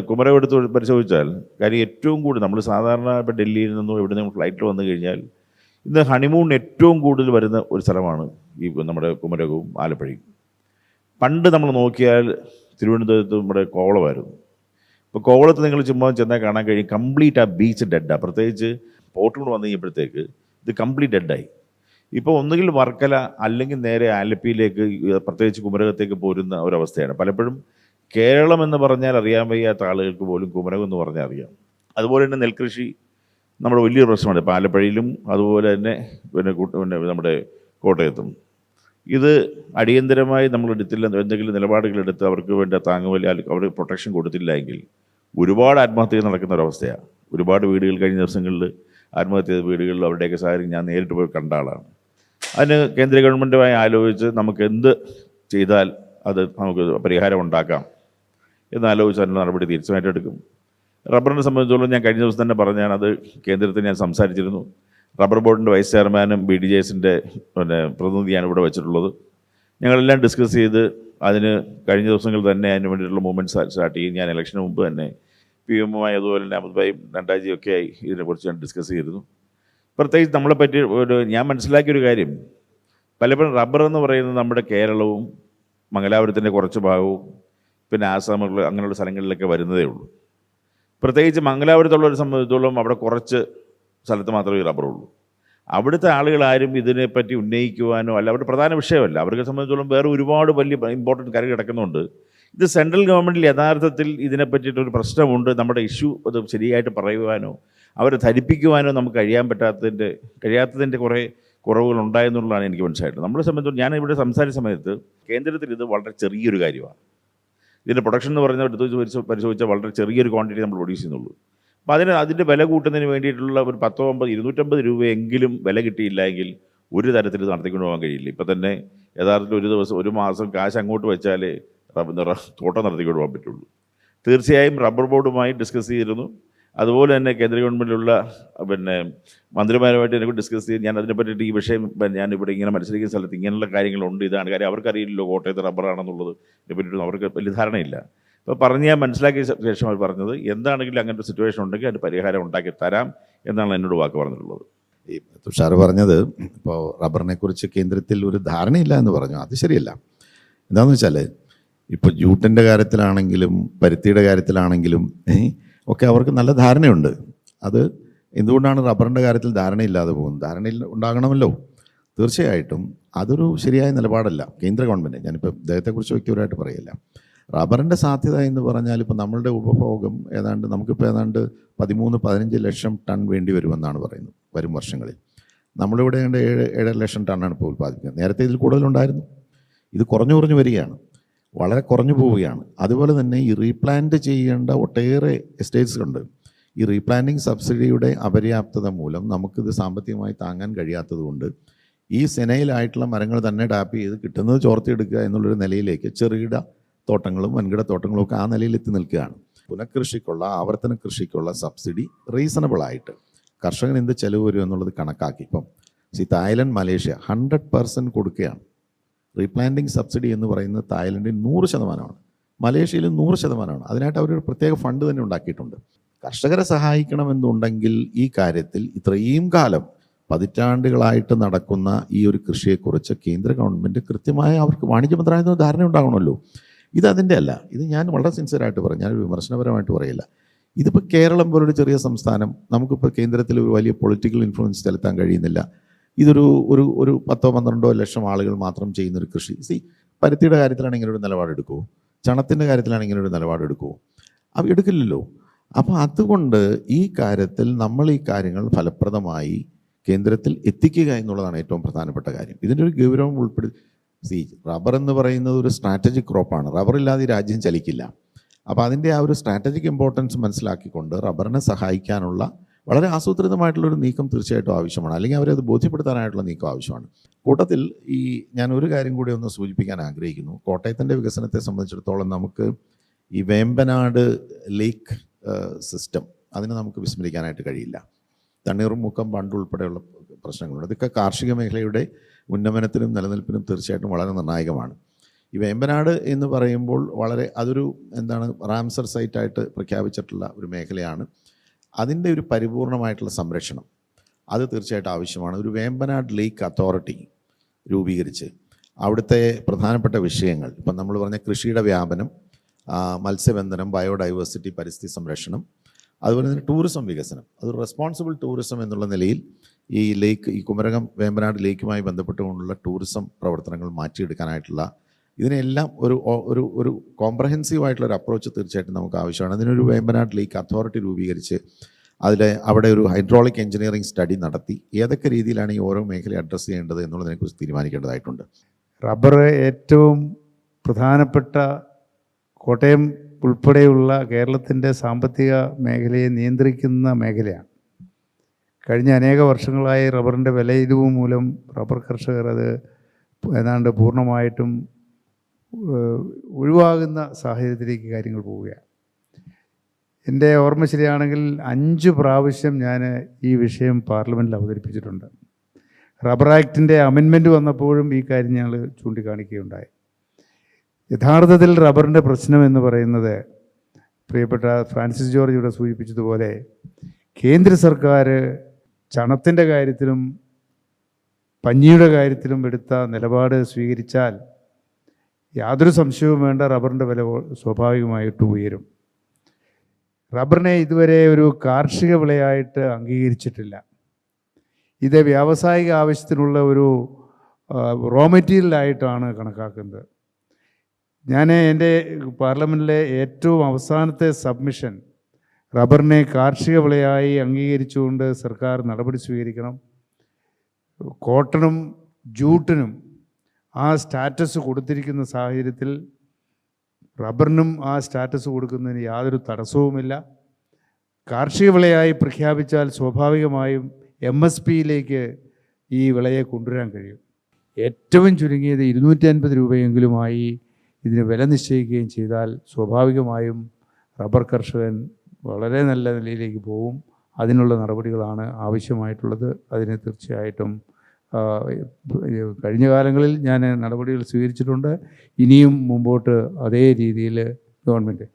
S4: കുമരകം എടുത്ത് പരിശോധിച്ചാൽ കാര്യം ഏറ്റവും കൂടുതൽ നമ്മൾ സാധാരണ ഇപ്പം ഡൽഹിയിൽ നിന്നും ഇവിടെ നിന്നും ഫ്ലൈറ്റിൽ വന്നു കഴിഞ്ഞാൽ ഇന്ന് ഹണിമൂൺ ഏറ്റവും കൂടുതൽ വരുന്ന ഒരു സ്ഥലമാണ് ഈ നമ്മുടെ കുമരകവും ആലപ്പുഴയും. പണ്ട് നമ്മൾ നോക്കിയാൽ തിരുവനന്തപുരത്ത് നമ്മുടെ കോവളമായിരുന്നു. ഇപ്പോൾ കോവളത്ത് നിങ്ങൾ ചുമ്മാ ചെന്നാൽ കാണാൻ കഴിയും കംപ്ലീറ്റ് ആ ബീച്ച് ഡെഡാണ്. പ്രത്യേകിച്ച് പോർട്ട് കൊണ്ട് വന്നു കഴിഞ്ഞപ്പോഴത്തേക്ക് ഇത് കംപ്ലീറ്റ് ഡെഡായി. ഇപ്പോൾ ഒന്നുകിൽ വർക്കല അല്ലെങ്കിൽ നേരെ ആലപ്പിയിലേക്ക്, പ്രത്യേകിച്ച് കുമരകത്തേക്ക് പോരുന്ന ഒരവസ്ഥയാണ്. പലപ്പോഴും കേരളം എന്ന് പറഞ്ഞാൽ അറിയാൻ വയ്യാത്ത ആളുകൾക്ക് പോലും കുമരകം എന്ന് പറഞ്ഞാൽ അറിയാം. അതുപോലെ തന്നെ നെൽകൃഷി നമ്മുടെ വലിയൊരു പ്രശ്നമാണ്. ഇപ്പോൾ ആലപ്പുഴയിലും അതുപോലെ തന്നെ നമ്മുടെ കോട്ടയത്തും. ഇത് അടിയന്തരമായി നമ്മൾ എടുത്തില്ല, എന്തെങ്കിലും നിലപാടുകളെടുത്ത് അവർക്ക് വേണ്ട താങ്ങുവില, അവർ പ്രൊട്ടക്ഷൻ കൊടുത്തില്ല എങ്കിൽ ഒരുപാട് ആത്മഹത്യകൾ നടക്കുന്ന ഒരവസ്ഥയാണ്. ഒരുപാട് വീടുകൾ കഴിഞ്ഞ ദിവസങ്ങളിൽ ആത്മഹത്യ ചെയ്ത വീടുകളിൽ അവരുടെയൊക്കെ സാഹചര്യം ഞാൻ നേരിട്ട് പോയി കണ്ട ആളാണ്. അതിന് കേന്ദ്ര ഗവൺമെൻറ്റുമായി ആലോചിച്ച് നമുക്ക് എന്ത് ചെയ്താൽ അത് നമുക്ക് പരിഹാരം ഉണ്ടാക്കാം എന്നാലോചിച്ച് അതിനുള്ള നടപടി തീർച്ചയായിട്ടും എടുക്കും. റബ്ബറിനെ സംബന്ധിച്ചോളം ഞാൻ കഴിഞ്ഞ ദിവസം തന്നെ പറഞ്ഞാണ്, അത് കേന്ദ്രത്തിൽ ഞാൻ സംസാരിച്ചിരുന്നു. റബ്ബർ ബോർഡിൻ്റെ വൈസ് ചെയർമാനും BDJSൻ്റെ പ്രതിനിധിയാണ് ഇവിടെ വെച്ചിട്ടുള്ളത്. ഞങ്ങളെല്ലാം ഡിസ്കസ് ചെയ്ത് അതിന് കഴിഞ്ഞ ദിവസങ്ങളിൽ തന്നെ അതിന് വേണ്ടിയിട്ടുള്ള മൂവ്മെൻറ്റ്സ് സ്റ്റാർട്ട് ചെയ്യും. ഞാൻ ഇലക്ഷന് മുമ്പ് തന്നെ PM-മായി അതുപോലെ തന്നെ അഹമ്മദ് ഭായും നഡ്ഡാജിയും ഒക്കെ ആയി ഇതിനെക്കുറിച്ച് ഞാൻ ഡിസ്കസ് ചെയ്തിരുന്നു. പ്രത്യേകിച്ച് നമ്മളെപ്പറ്റി ഞാൻ മനസ്സിലാക്കിയൊരു കാര്യം, പലപ്പോഴും റബ്ബർ എന്ന് പറയുന്നത് നമ്മുടെ കേരളവും മംഗലാപുരത്തിൻ്റെ കുറച്ച് ഭാഗവും പിന്നെ ആസാമുള്ള അങ്ങനെയുള്ള സ്ഥലങ്ങളിലൊക്കെ വരുന്നതേ ഉള്ളൂ. പ്രത്യേകിച്ച് മംഗലാപുരത്തുള്ളവരെ സംബന്ധിച്ചിടത്തോളം അവിടെ കുറച്ച് സ്ഥലത്ത് മാത്രമേ റബ്ബറുള്ളൂ. അവിടുത്തെ ആളുകളാരും ഇതിനെപ്പറ്റി ഉന്നയിക്കുവാനോ അല്ല, അവരുടെ പ്രധാന വിഷയമല്ല. അവർക്ക് സംബന്ധിച്ചിടത്തോളം വേറെ ഒരുപാട് വലിയ ഇമ്പോർട്ടൻറ്റ് കാര്യം കിടക്കുന്നുണ്ട്. ഇത് സെൻട്രൽ ഗവൺമെൻറ്റിൽ യഥാർത്ഥത്തിൽ ഇതിനെപ്പറ്റിയിട്ടൊരു പ്രശ്നമുണ്ട്, നമ്മുടെ ഇഷ്യൂ അത് ശരിയായിട്ട് പറയുവാനോ അവരെ ധരിപ്പിക്കുവാനോ നമുക്ക് കഴിയാത്തതിൻ്റെ കുറേ കുറവുകളുണ്ടായെന്നുള്ളതാണ് എനിക്ക് മനസ്സിലായിട്ട്. നമ്മളെ സംബന്ധിച്ചിടത്തോളം ഞാൻ ഇവിടെ സംസാരിച്ച സമയത്ത് കേന്ദ്രത്തിൽ ഇത് വളരെ ചെറിയൊരു കാര്യമാണ്. ഇതിൻ്റെ പ്രൊഡക്ഷൻ എന്ന് പറയുന്നത് എടുത്ത് പരിശോധിച്ചാൽ വളരെ ചെറിയൊരു ക്വാണ്ടിറ്റി നമ്മൾ പ്രൊഡ്യൂസ് ചെയ്യുന്നുള്ളൂ. അപ്പോൾ അതിൻ്റെ വില കൂട്ടുന്നതിന് വേണ്ടിയിട്ടുള്ള ഒരു 250 രൂപയെങ്കിലും വില കിട്ടിയില്ല എങ്കിൽ ഒരു തരത്തിൽ ഇത് നടത്തിക്കൊണ്ട് പോകാൻ കഴിയില്ല. ഇപ്പം തന്നെ യഥാർത്ഥത്തിൽ ഒരു മാസം കാശ് അങ്ങോട്ട് വെച്ചാലേ തോട്ടം നടത്തിക്കൊണ്ട് പോകാൻ പറ്റുള്ളൂ. തീർച്ചയായും റബ്ബർ ബോർഡുമായി ഡിസ്കസ് ചെയ്തിരുന്നു. അതുപോലെ തന്നെ കേന്ദ്ര ഗവൺമെൻറ്റിലുള്ള മന്ത്രിമാരുമായിട്ട് എനിക്ക് ഡിസ്കസ് ചെയ്ത് ഞാൻ അതിനെപ്പറ്റിയിട്ട് ഈ വിഷയം ഞാനിവിടെ ഇങ്ങനെ മത്സരിക്കുന്ന സ്ഥലത്ത് ഇങ്ങനെയുള്ള കാര്യങ്ങളുണ്ട്, ഇതാണ് കാര്യം. അവർക്കറിയില്ലല്ലോ കോട്ടയത്ത് റബ്ബറാണെന്നുള്ളത്, ഇതിനെപ്പറ്റിയിട്ട് അവർക്ക് വലിയ ധാരണയില്ല. അപ്പോൾ ഞാൻ മനസ്സിലാക്കിയ ശേഷം അവർ പറഞ്ഞത് എന്താണെങ്കിലും അങ്ങനത്തെ സിറ്റുവേഷൻ ഉണ്ടെങ്കിൽ അതിന് പരിഹാരം ഉണ്ടാക്കി തരാം എന്നാണ് എന്നോട് വാക്ക് പറഞ്ഞിട്ടുള്ളത്.
S3: ഈ തുഷാർ പറഞ്ഞത് ഇപ്പോൾ റബ്ബറിനെ കുറിച്ച് കേന്ദ്രത്തിൽ ഒരു ധാരണയില്ല എന്ന് പറഞ്ഞു. അത് ശരിയല്ല. എന്താണെന്ന് വെച്ചാൽ ഇപ്പോൾ ജൂട്ടിൻ്റെ കാര്യത്തിലാണെങ്കിലും പരുത്തിയുടെ കാര്യത്തിലാണെങ്കിലും ഒക്കെ അവർക്ക് നല്ല ധാരണയുണ്ട്. അത് എന്തുകൊണ്ടാണ് റബ്ബറിൻ്റെ കാര്യത്തിൽ ധാരണയില്ലാതെ പോകുന്നത്? ധാരണയിൽ ഉണ്ടാകണമല്ലോ. തീർച്ചയായിട്ടും അതൊരു ശരിയായ നിലപാടല്ല കേന്ദ്ര ഗവൺമെൻറ്. ഞാനിപ്പോൾ ഇദ്ദേഹത്തെക്കുറിച്ച് വ്യക്തിപരമായിട്ട് പറയില്ല. റബ്ബറിൻ്റെ സാധ്യത എന്ന് പറഞ്ഞാൽ ഇപ്പോൾ നമ്മളുടെ ഉപഭോഗം നമുക്കിപ്പോൾ ഏതാണ്ട് 13-15 ലക്ഷം ടൺ വേണ്ടി വരുമെന്നാണ് പറയുന്നത് വരും വർഷങ്ങളിൽ. നമ്മളിവിടെ 7 ലക്ഷം ടണ്ണാണ് ഇപ്പോൾ ഉൽപ്പാദിപ്പിക്കുന്നത്. നേരത്തെ ഇതിൽ കൂടുതലുണ്ടായിരുന്നു. ഇത് കുറഞ്ഞു വരികയാണ്, വളരെ കുറഞ്ഞു പോവുകയാണ്. അതുപോലെ തന്നെ ഈ റീപ്ലാന്റ് ചെയ്യേണ്ട ഒട്ടേറെ എസ്റ്റേറ്റ്സ് ഉണ്ട്. ഈ റീപ്ലാന്റിംഗ് സബ്സിഡിയുടെ അപര്യാപ്തത മൂലം നമുക്കിത് സാമ്പത്തികമായി താങ്ങാൻ കഴിയാത്തതുകൊണ്ട് ഈ സെനയിലായിട്ടുള്ള മരങ്ങൾ തന്നെ ടാപ്പ് ചെയ്ത് കിട്ടുന്നത് ചോർത്തിയെടുക്കുക എന്നുള്ളൊരു നിലയിലേക്ക് ചെറുകിട തോട്ടങ്ങളും വൻകിട തോട്ടങ്ങളും ഒക്കെ ആ നിലയിലെത്തി നിൽക്കുകയാണ്. പുനഃകൃഷിക്കുള്ള ആവർത്തന കൃഷിക്കുള്ള സബ്സിഡി റീസണബിളായിട്ട് കർഷകന് എന്ത് ചെലവ് വരും എന്നുള്ളത് കണക്കാക്കി ഇപ്പം തായ്ലൻഡ്, മലേഷ്യ 100% കൊടുക്കുകയാണ്. റീപ്ലാന്റിംഗ് സബ്സിഡി എന്ന് പറയുന്നത് തായ്ലൻഡിൽ 100%, മലേഷ്യയിൽ 100%. അതിനായിട്ട് അവരൊരു പ്രത്യേക ഫണ്ട് തന്നെ ഉണ്ടാക്കിയിട്ടുണ്ട്. കർഷകരെ സഹായിക്കണമെന്നുണ്ടെങ്കിൽ ഈ കാര്യത്തിൽ ഇത്രയും കാലം പതിറ്റാണ്ടുകളായിട്ട് നടക്കുന്ന ഈ ഒരു കൃഷിയെക്കുറിച്ച് കേന്ദ്ര ഗവൺമെൻറ് കൃത്യമായ അവർക്ക് വാണിജ്യ മന്ത്രാലയത്തിന് ധാരണ ഉണ്ടാകണമല്ലോ. ഇതതിൻ്റെ അല്ല. ഇത് ഞാൻ വളരെ സിൻസിയറായിട്ട് പറയും, ഞാൻ വിമർശനപരമായിട്ട് പറയില്ല. ഇതിപ്പോൾ കേരളം പോലൊരു ചെറിയ സംസ്ഥാനം, നമുക്കിപ്പോൾ കേന്ദ്രത്തിൽ ഒരു വലിയ പൊളിറ്റിക്കൽ ഇൻഫ്ലുവൻസ് ചെലുത്താൻ കഴിയുന്നില്ല. ഇതൊരു ഒരു ഒരു 10-12 ലക്ഷം ആളുകൾ മാത്രം ചെയ്യുന്നൊരു കൃഷി. പരുത്തിയുടെ കാര്യത്തിലാണ് ഇങ്ങനെ ഒരു നിലപാടെടുക്കുമോ? ചണത്തിൻ്റെ കാര്യത്തിലാണ് ഇങ്ങനെ ഒരു നിലപാടെടുക്കുമോ? അപ്പോൾ എടുക്കില്ലല്ലോ. അപ്പോൾ അതുകൊണ്ട് ഈ കാര്യത്തിൽ നമ്മൾ ഈ കാര്യങ്ങൾ ഫലപ്രദമായി കേന്ദ്രത്തിൽ എത്തിക്കുക എന്നുള്ളതാണ് ഏറ്റവും പ്രധാനപ്പെട്ട കാര്യം. ഇതിൻ്റെ ഒരു ഗൗരവം റബ്ബർ എന്ന് പറയുന്നത് ഒരു സ്ട്രാറ്റജിക് ക്രോപ്പാണ്. റബ്ബറില്ലാതെ ഈ രാജ്യം ചലിക്കില്ല. അപ്പോൾ അതിൻ്റെ ആ ഒരു സ്ട്രാറ്റജിക് ഇമ്പോർട്ടൻസ് മനസ്സിലാക്കിക്കൊണ്ട് റബ്ബറിനെ സഹായിക്കാനുള്ള വളരെ ആസൂത്രിതമായിട്ടുള്ളൊരു നീക്കം തീർച്ചയായിട്ടും ആവശ്യമാണ്. അല്ലെങ്കിൽ അവരത് ബോധ്യപ്പെടുത്താനായിട്ടുള്ള നീക്കം ആവശ്യമാണ്. കൂട്ടത്തിൽ ഞാൻ ഒരു കാര്യം കൂടി ഒന്ന് സൂചിപ്പിക്കാൻ ആഗ്രഹിക്കുന്നു. കോട്ടയത്തിൻ്റെ വികസനത്തെ സംബന്ധിച്ചിടത്തോളം നമുക്ക് ഈ വേമ്പനാട് ലേക്ക് സിസ്റ്റം അതിനെ നമുക്ക് വിസ്മരിക്കാനായിട്ട് കഴിയില്ല. തണ്ണീർമുക്കം ബണ്ട് ഉൾപ്പെടെയുള്ള പ്രശ്നങ്ങളുണ്ട്. ഇതൊക്കെ കാർഷിക മേഖലയുടെ ഉന്നമനത്തിനും നിലനിൽപ്പിനും തീർച്ചയായിട്ടും വളരെ നിർണായകമാണ്. ഈ വേമ്പനാട് എന്ന് പറയുമ്പോൾ അതൊരു റാംസർ സൈറ്റായിട്ട് പ്രഖ്യാപിച്ചിട്ടുള്ള ഒരു മേഖലയാണ്. അതിൻ്റെ ഒരു പരിപൂർണമായിട്ടുള്ള സംരക്ഷണം അത് തീർച്ചയായിട്ടും ആവശ്യമാണ്. ഒരു വേമ്പനാട് ലേക്ക് അതോറിറ്റി രൂപീകരിച്ച് അവിടുത്തെ പ്രധാനപ്പെട്ട വിഷയങ്ങൾ, ഇപ്പം നമ്മൾ പറഞ്ഞ കൃഷിയുടെ വ്യാപനം, മത്സ്യബന്ധനം, ബയോഡൈവേഴ്സിറ്റി, പരിസ്ഥിതി സംരക്ഷണം, അതുപോലെ തന്നെ ടൂറിസം വികസനം, അതൊരു റെസ്പോൺസിബിൾ ടൂറിസം എന്നുള്ള നിലയിൽ ഈ കുമരകം വേമ്പനാട് ലേക്കുമായി ബന്ധപ്പെട്ടുകൊണ്ടുള്ള ടൂറിസം പ്രവർത്തനങ്ങൾ മാറ്റിയെടുക്കാനായിട്ടുള്ള ഇതിനെല്ലാം ഒരു കോംപ്രഹെൻസീവ് ആയിട്ടുള്ളൊരു അപ്രോച്ച് തീർച്ചയായിട്ടും നമുക്ക് ആവശ്യമാണ്. അതിനൊരു വേമ്പനാട് ലേക്ക് അതോറിറ്റി രൂപീകരിച്ച് അവിടെ ഒരു ഹൈഡ്രോളിക് എഞ്ചിനീയറിംഗ് സ്റ്റഡി നടത്തി ഏതൊക്കെ രീതിയിലാണ് ഈ ഓരോ മേഖലയെ അഡ്രസ്സ് ചെയ്യേണ്ടത് എന്നുള്ളതിനെക്കുറിച്ച് തീരുമാനിക്കേണ്ടതായിട്ടുണ്ട്.
S2: റബ്ബർ ഏറ്റവും പ്രധാനപ്പെട്ട കോട്ടയം ഉൾപ്പെടെയുള്ള കേരളത്തിൻ്റെ സാമ്പത്തിക മേഖലയെ നിയന്ത്രിക്കുന്ന മേഖലയാണ്. കഴിഞ്ഞ അനേക വർഷങ്ങളായി റബ്ബറിൻ്റെ വിലയിടിവ് മൂലം റബ്ബർ കർഷകർ അത് ഏതാണ്ട് പൂർണ്ണമായിട്ടും ഒഴിവാകുന്ന സാഹചര്യത്തിലേക്ക് കാര്യങ്ങൾ പോവുകയാണ്. എൻ്റെ ഓർമ്മ ശരിയാണെങ്കിൽ 5 പ്രാവശ്യം ഞാൻ ഈ വിഷയം പാർലമെൻറ്റിൽ അവതരിപ്പിച്ചിട്ടുണ്ട്. റബ്ബർ ആക്ടിൻ്റെ അമെൻമെൻറ്റ് വന്നപ്പോഴും ഈ കാര്യം ഞങ്ങൾ ചൂണ്ടിക്കാണിക്കുകയുണ്ടായി. യഥാർത്ഥത്തിൽ റബ്ബറിൻ്റെ പ്രശ്നം എന്ന് പറയുന്നത് പ്രിയപ്പെട്ട ഫ്രാൻസിസ് ജോർജ് ഇവിടെ സൂചിപ്പിച്ചതുപോലെ കേന്ദ്ര സർക്കാർ ചണത്തിൻ്റെ കാര്യത്തിലും പഞ്ഞിയുടെ കാര്യത്തിലും എടുത്ത നിലപാട് സ്വീകരിച്ചാൽ യാതൊരു സംശയവും വേണ്ട, റബ്ബറിൻ്റെ വില സ്വാഭാവികമായിട്ട് ഉയരും. റബ്ബറിനെ ഇതുവരെ ഒരു കാർഷിക വിളയായിട്ട് അംഗീകരിച്ചിട്ടില്ല. ഇത് വ്യാവസായിക ആവശ്യത്തിനുള്ള ഒരു റോ മെറ്റീരിയലായിട്ടാണ് കണക്കാക്കുന്നത്. ഞാൻ എൻ്റെ പാർലമെൻറ്റിലെ ഏറ്റവും അവസാനത്തെ സബ്മിഷൻ റബ്ബറിനെ കാർഷിക വിളയായി അംഗീകരിച്ചുകൊണ്ട് സർക്കാർ നടപടി സ്വീകരിക്കണം. കോട്ടണും ജൂട്ടിനും ആ സ്റ്റാറ്റസ് കൊടുത്തിരിക്കുന്ന സാഹചര്യത്തിൽ റബ്ബറിനും ആ സ്റ്റാറ്റസ് കൊടുക്കുന്നതിന് യാതൊരു തടസ്സവുമില്ല. കാർഷിക വിളയായി പ്രഖ്യാപിച്ചാൽ സ്വാഭാവികമായും MSPയിലേക്ക് ഈ വിളയെ കൊണ്ടുവരാൻ കഴിയും. ഏറ്റവും ചുരുങ്ങിയത് 250 രൂപയെങ്കിലുമായി ഇതിന് വില നിശ്ചയിക്കുകയും ചെയ്താൽ സ്വാഭാവികമായും റബ്ബർ കർഷകൻ വളരെ നല്ല നിലയിലേക്ക് പോകും. അതിനുള്ള നടപടികളാണ് ആവശ്യമായിട്ടുള്ളത്. അതിന് തീർച്ചയായിട്ടും കഴിഞ്ഞ കാലങ്ങളിൽ ഞാൻ നടപടികൾ സ്വീകരിച്ചിട്ടുണ്ട്. ഇനിയും മുമ്പോട്ട് അതേ രീതിയിൽ ഗവൺമെൻറ്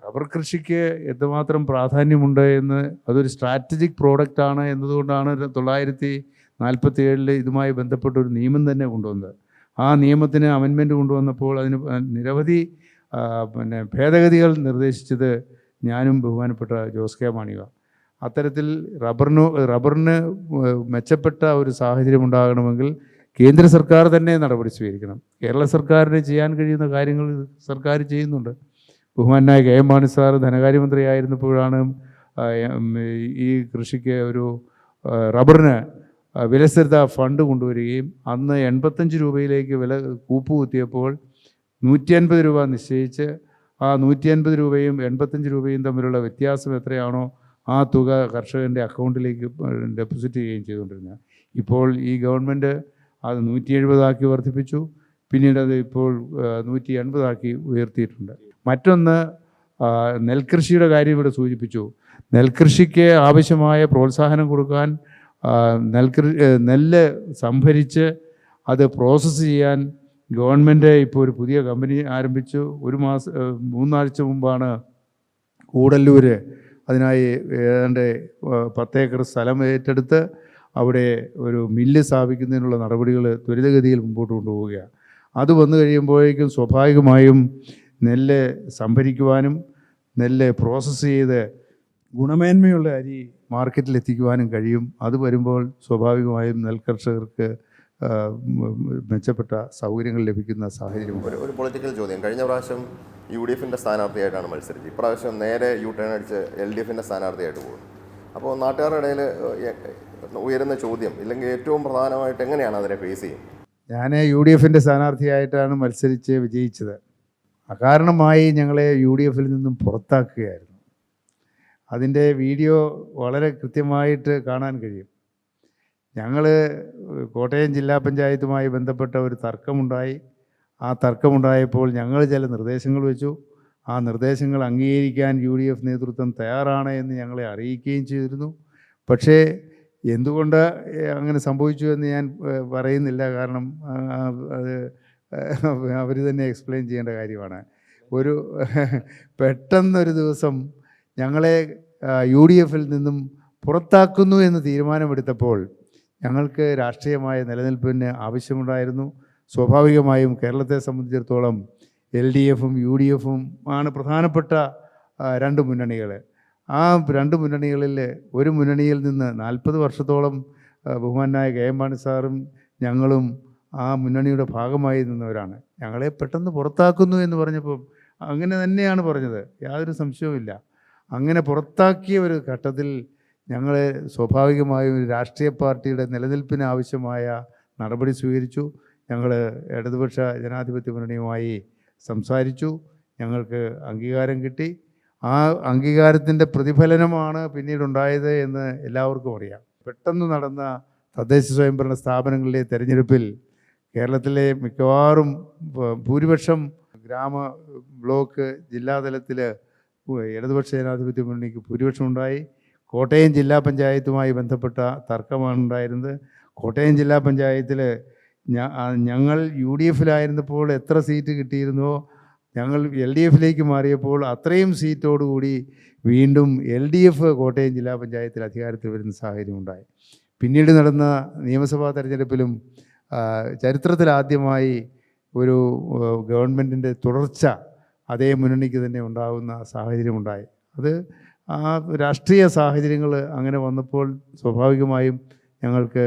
S2: റബ്ബർ കൃഷിക്ക് എന്തുമാത്രം പ്രാധാന്യമുണ്ട് എന്ന്, അതൊരു സ്ട്രാറ്റജിക് പ്രോഡക്റ്റാണ് എന്നതുകൊണ്ടാണ് 1947 ഇതുമായി ബന്ധപ്പെട്ടൊരു നിയമം തന്നെ കൊണ്ടുവന്നത്. ആ നിയമത്തിന് അമെൻമെൻറ്റ് കൊണ്ടുവന്നപ്പോൾ അതിന് നിരവധി ഭേദഗതികൾ നിർദ്ദേശിച്ചത് ഞാനും ബഹുമാനപ്പെട്ട ജോസ് കെ മാണിയുവ. അത്തരത്തിൽ റബ്ബറിന് മെച്ചപ്പെട്ട ഒരു സാഹചര്യം ഉണ്ടാകണമെങ്കിൽ കേന്ദ്ര സർക്കാർ തന്നെ നടപടി സ്വീകരിക്കണം. കേരള സർക്കാരിന് ചെയ്യാൻ കഴിയുന്ന കാര്യങ്ങൾ സർക്കാർ ചെയ്യുന്നുണ്ട്. ബഹുമാനായ KM മാണി സാർ ധനകാര്യമന്ത്രി ആയിരുന്നപ്പോഴാണ് ഈ കൃഷിക്ക് ഒരു റബ്ബറിന് വിലസ്ഥിരത ഫണ്ട് കൊണ്ടുവരികയും അന്ന് 85 രൂപയിലേക്ക് വില കൂപ്പുകുത്തിയപ്പോൾ 150 രൂപ നിശ്ചയിച്ച് ആ 150 രൂപയും 85 രൂപയും തമ്മിലുള്ള വ്യത്യാസം എത്രയാണോ ആ തുക കർഷകൻ്റെ അക്കൗണ്ടിലേക്ക് ഡെപ്പോസിറ്റ് ചെയ്യുകയും ചെയ്തുകൊണ്ടിരുന്നത്. ഇപ്പോൾ ഈ ഗവൺമെൻറ് അത് 170 വർദ്ധിപ്പിച്ചു. പിന്നീട് അത് ഇപ്പോൾ 180 ഉയർത്തിയിട്ടുണ്ട്. മറ്റൊന്ന്, നെൽകൃഷിയുടെ കാര്യം ഇവിടെ സൂചിപ്പിച്ചു. നെൽകൃഷിക്ക് ആവശ്യമായ പ്രോത്സാഹനം കൊടുക്കാൻ നെല്ല് സംഭരിച്ച് അത് പ്രോസസ്സ് ചെയ്യാൻ ഗവൺമെൻറ് ഇപ്പോൾ ഒരു പുതിയ കമ്പനി ആരംഭിച്ചു. 3 ആഴ്ച മുമ്പാണ് കൂടല്ലൂർ അതിനായി ഏതാണ്ട് 10 ഏക്കർ സ്ഥലം ഏറ്റെടുത്ത് അവിടെ ഒരു മില്ല് സ്ഥാപിക്കുന്നതിനുള്ള നടപടികൾ ത്വരിതഗതിയിൽ മുമ്പോട്ട് കൊണ്ടുപോവുകയാണ്. അത് വന്നു കഴിയുമ്പോഴേക്കും സ്വാഭാവികമായും നെല്ല് സംഭരിക്കുവാനും നെല്ല് പ്രോസസ്സ് ചെയ്ത് ഗുണമേന്മയുള്ള അരി മാർക്കറ്റിൽ എത്തിക്കുവാനും കഴിയും. അത് വരുമ്പോൾ സ്വാഭാവികമായും നെൽകർഷകർക്ക് മെച്ചപ്പെട്ട സൗകര്യങ്ങൾ ലഭിക്കുന്ന സാഹചര്യം.
S1: ഒരു പൊളിറ്റിക്കൽ ചോദ്യം. കഴിഞ്ഞ പ്രാവശ്യം UDFൻ്റെ സ്ഥാനാർത്ഥിയായിട്ടാണ് മത്സരിച്ചത്. ഇപ്രാവശ്യം നേരെ ടേൺ അടിച്ച് LDFൻ്റെ സ്ഥാനാർത്ഥിയായിട്ട് പോകുന്നു. അപ്പോൾ നാട്ടുകാരുടെ ഇടയിൽ ഉയരുന്ന ചോദ്യം, ഇല്ലെങ്കിൽ ഏറ്റവും പ്രധാനമായിട്ട് എങ്ങനെയാണ് അതിനെ ഫേസ് ചെയ്യുന്നത്?
S2: ഞാൻ UDFൻ്റെ സ്ഥാനാർത്ഥിയായിട്ടാണ് മത്സരിച്ച് വിജയിച്ചത്. അകാരണമായി ഞങ്ങളെ UDFിൽ നിന്നും പുറത്താക്കുകയായിരുന്നു. അതിൻ്റെ വീഡിയോ വളരെ കൃത്യമായിട്ട് കാണാൻ കഴിയും. ഞങ്ങൾ കോട്ടയം ജില്ലാ പഞ്ചായത്തുമായി ബന്ധപ്പെട്ട ഒരു തർക്കമുണ്ടായി. ആ തർക്കമുണ്ടായപ്പോൾ ഞങ്ങൾ ചില നിർദ്ദേശങ്ങൾ വെച്ചു. ആ നിർദ്ദേശങ്ങൾ അംഗീകരിക്കാൻ UDF നേതൃത്വം തയ്യാറാണ് എന്ന് ഞങ്ങളെ അറിയിക്കുകയും ചെയ്തിരുന്നു. പക്ഷേ എന്തുകൊണ്ട് അങ്ങനെ സംഭവിച്ചു എന്ന് ഞാൻ പറയുന്നില്ല. കാരണം അത് അവർ തന്നെ എക്സ്പ്ലെയിൻ ചെയ്യേണ്ട കാര്യമാണ്. പെട്ടെന്നൊരു ദിവസം ഞങ്ങളെ UDFിൽ നിന്നും പുറത്താക്കുന്നു എന്ന് തീരുമാനമെടുത്തപ്പോൾ ഞങ്ങൾക്ക് രാഷ്ട്രീയമായ നിലനിൽപ്പിന് ആവശ്യമുണ്ടായിരുന്നു. സ്വാഭാവികമായും കേരളത്തെ സംബന്ധിച്ചിടത്തോളം LDFും UDFും ആണ് പ്രധാനപ്പെട്ട 2 മുന്നണികൾ. ആ 2 മുന്നണികളിൽ ഒരു മുന്നണിയിൽ നിന്ന് 40 വർഷത്തോളം ബഹുമാനായ KM മാണി സാറും ഞങ്ങളും ആ മുന്നണിയുടെ ഭാഗമായി നിന്നവരാണ്. ഞങ്ങളെ പെട്ടെന്ന് പുറത്താക്കുന്നു എന്ന് പറഞ്ഞപ്പോൾ അങ്ങനെ തന്നെയാണ് പറഞ്ഞത്, യാതൊരു സംശയവുമില്ല. അങ്ങനെ പുറത്താക്കിയ ഒരു ഘട്ടത്തിൽ ഞങ്ങൾ സ്വാഭാവികമായും ഒരു രാഷ്ട്രീയ പാർട്ടിയുടെ നിലനിൽപ്പിന് ആവശ്യമായ നടപടി സ്വീകരിച്ചു. ഞങ്ങൾ ഇടതുപക്ഷ ജനാധിപത്യ മുന്നണിയുമായി സംസാരിച്ചു. ഞങ്ങൾക്ക് അംഗീകാരം കിട്ടി. ആ അംഗീകാരത്തിൻ്റെ പ്രതിഫലനമാണ് പിന്നീടുണ്ടായത് എന്ന് എല്ലാവർക്കും അറിയാം. പെട്ടെന്ന് നടന്ന തദ്ദേശ സ്വയംഭരണ സ്ഥാപനങ്ങളിലെ തെരഞ്ഞെടുപ്പിൽ കേരളത്തിലെ മിക്കവാറും ഭൂരിപക്ഷം ഗ്രാമ ബ്ലോക്ക് ജില്ലാതലത്തിൽ ഇടതുപക്ഷ ജനാധിപത്യ മുന്നണിക്ക് ഭൂരിപക്ഷമുണ്ടായി. കോട്ടയം ജില്ലാ പഞ്ചായത്തുമായി ബന്ധപ്പെട്ട തർക്കമാണ് ഉണ്ടായിരുന്നത്. കോട്ടയം ജില്ലാ പഞ്ചായത്തിൽ ഞങ്ങൾ UDFിലായിരുന്നപ്പോൾ എത്ര സീറ്റ് കിട്ടിയിരുന്നോ, ഞങ്ങൾ LDFിലേക്ക് മാറിയപ്പോൾ അത്രയും സീറ്റോടുകൂടി വീണ്ടും LDF കോട്ടയം ജില്ലാ പഞ്ചായത്തിൽ അധികാരത്തിൽ വരുന്ന സാഹചര്യം ഉണ്ടായി. പിന്നീട് നടന്ന നിയമസഭാ തെരഞ്ഞെടുപ്പിലും ചരിത്രത്തിലാദ്യമായി ഒരു ഗവൺമെൻറ്റിൻ്റെ തുടർച്ച അതേ മുന്നണിക്ക് തന്നെ ഉണ്ടാകുന്ന സാഹചര്യമുണ്ടായി. അത് ആ രാഷ്ട്രീയ സാഹചര്യങ്ങൾ അങ്ങനെ വന്നപ്പോൾ സ്വാഭാവികമായും ഞങ്ങൾക്ക്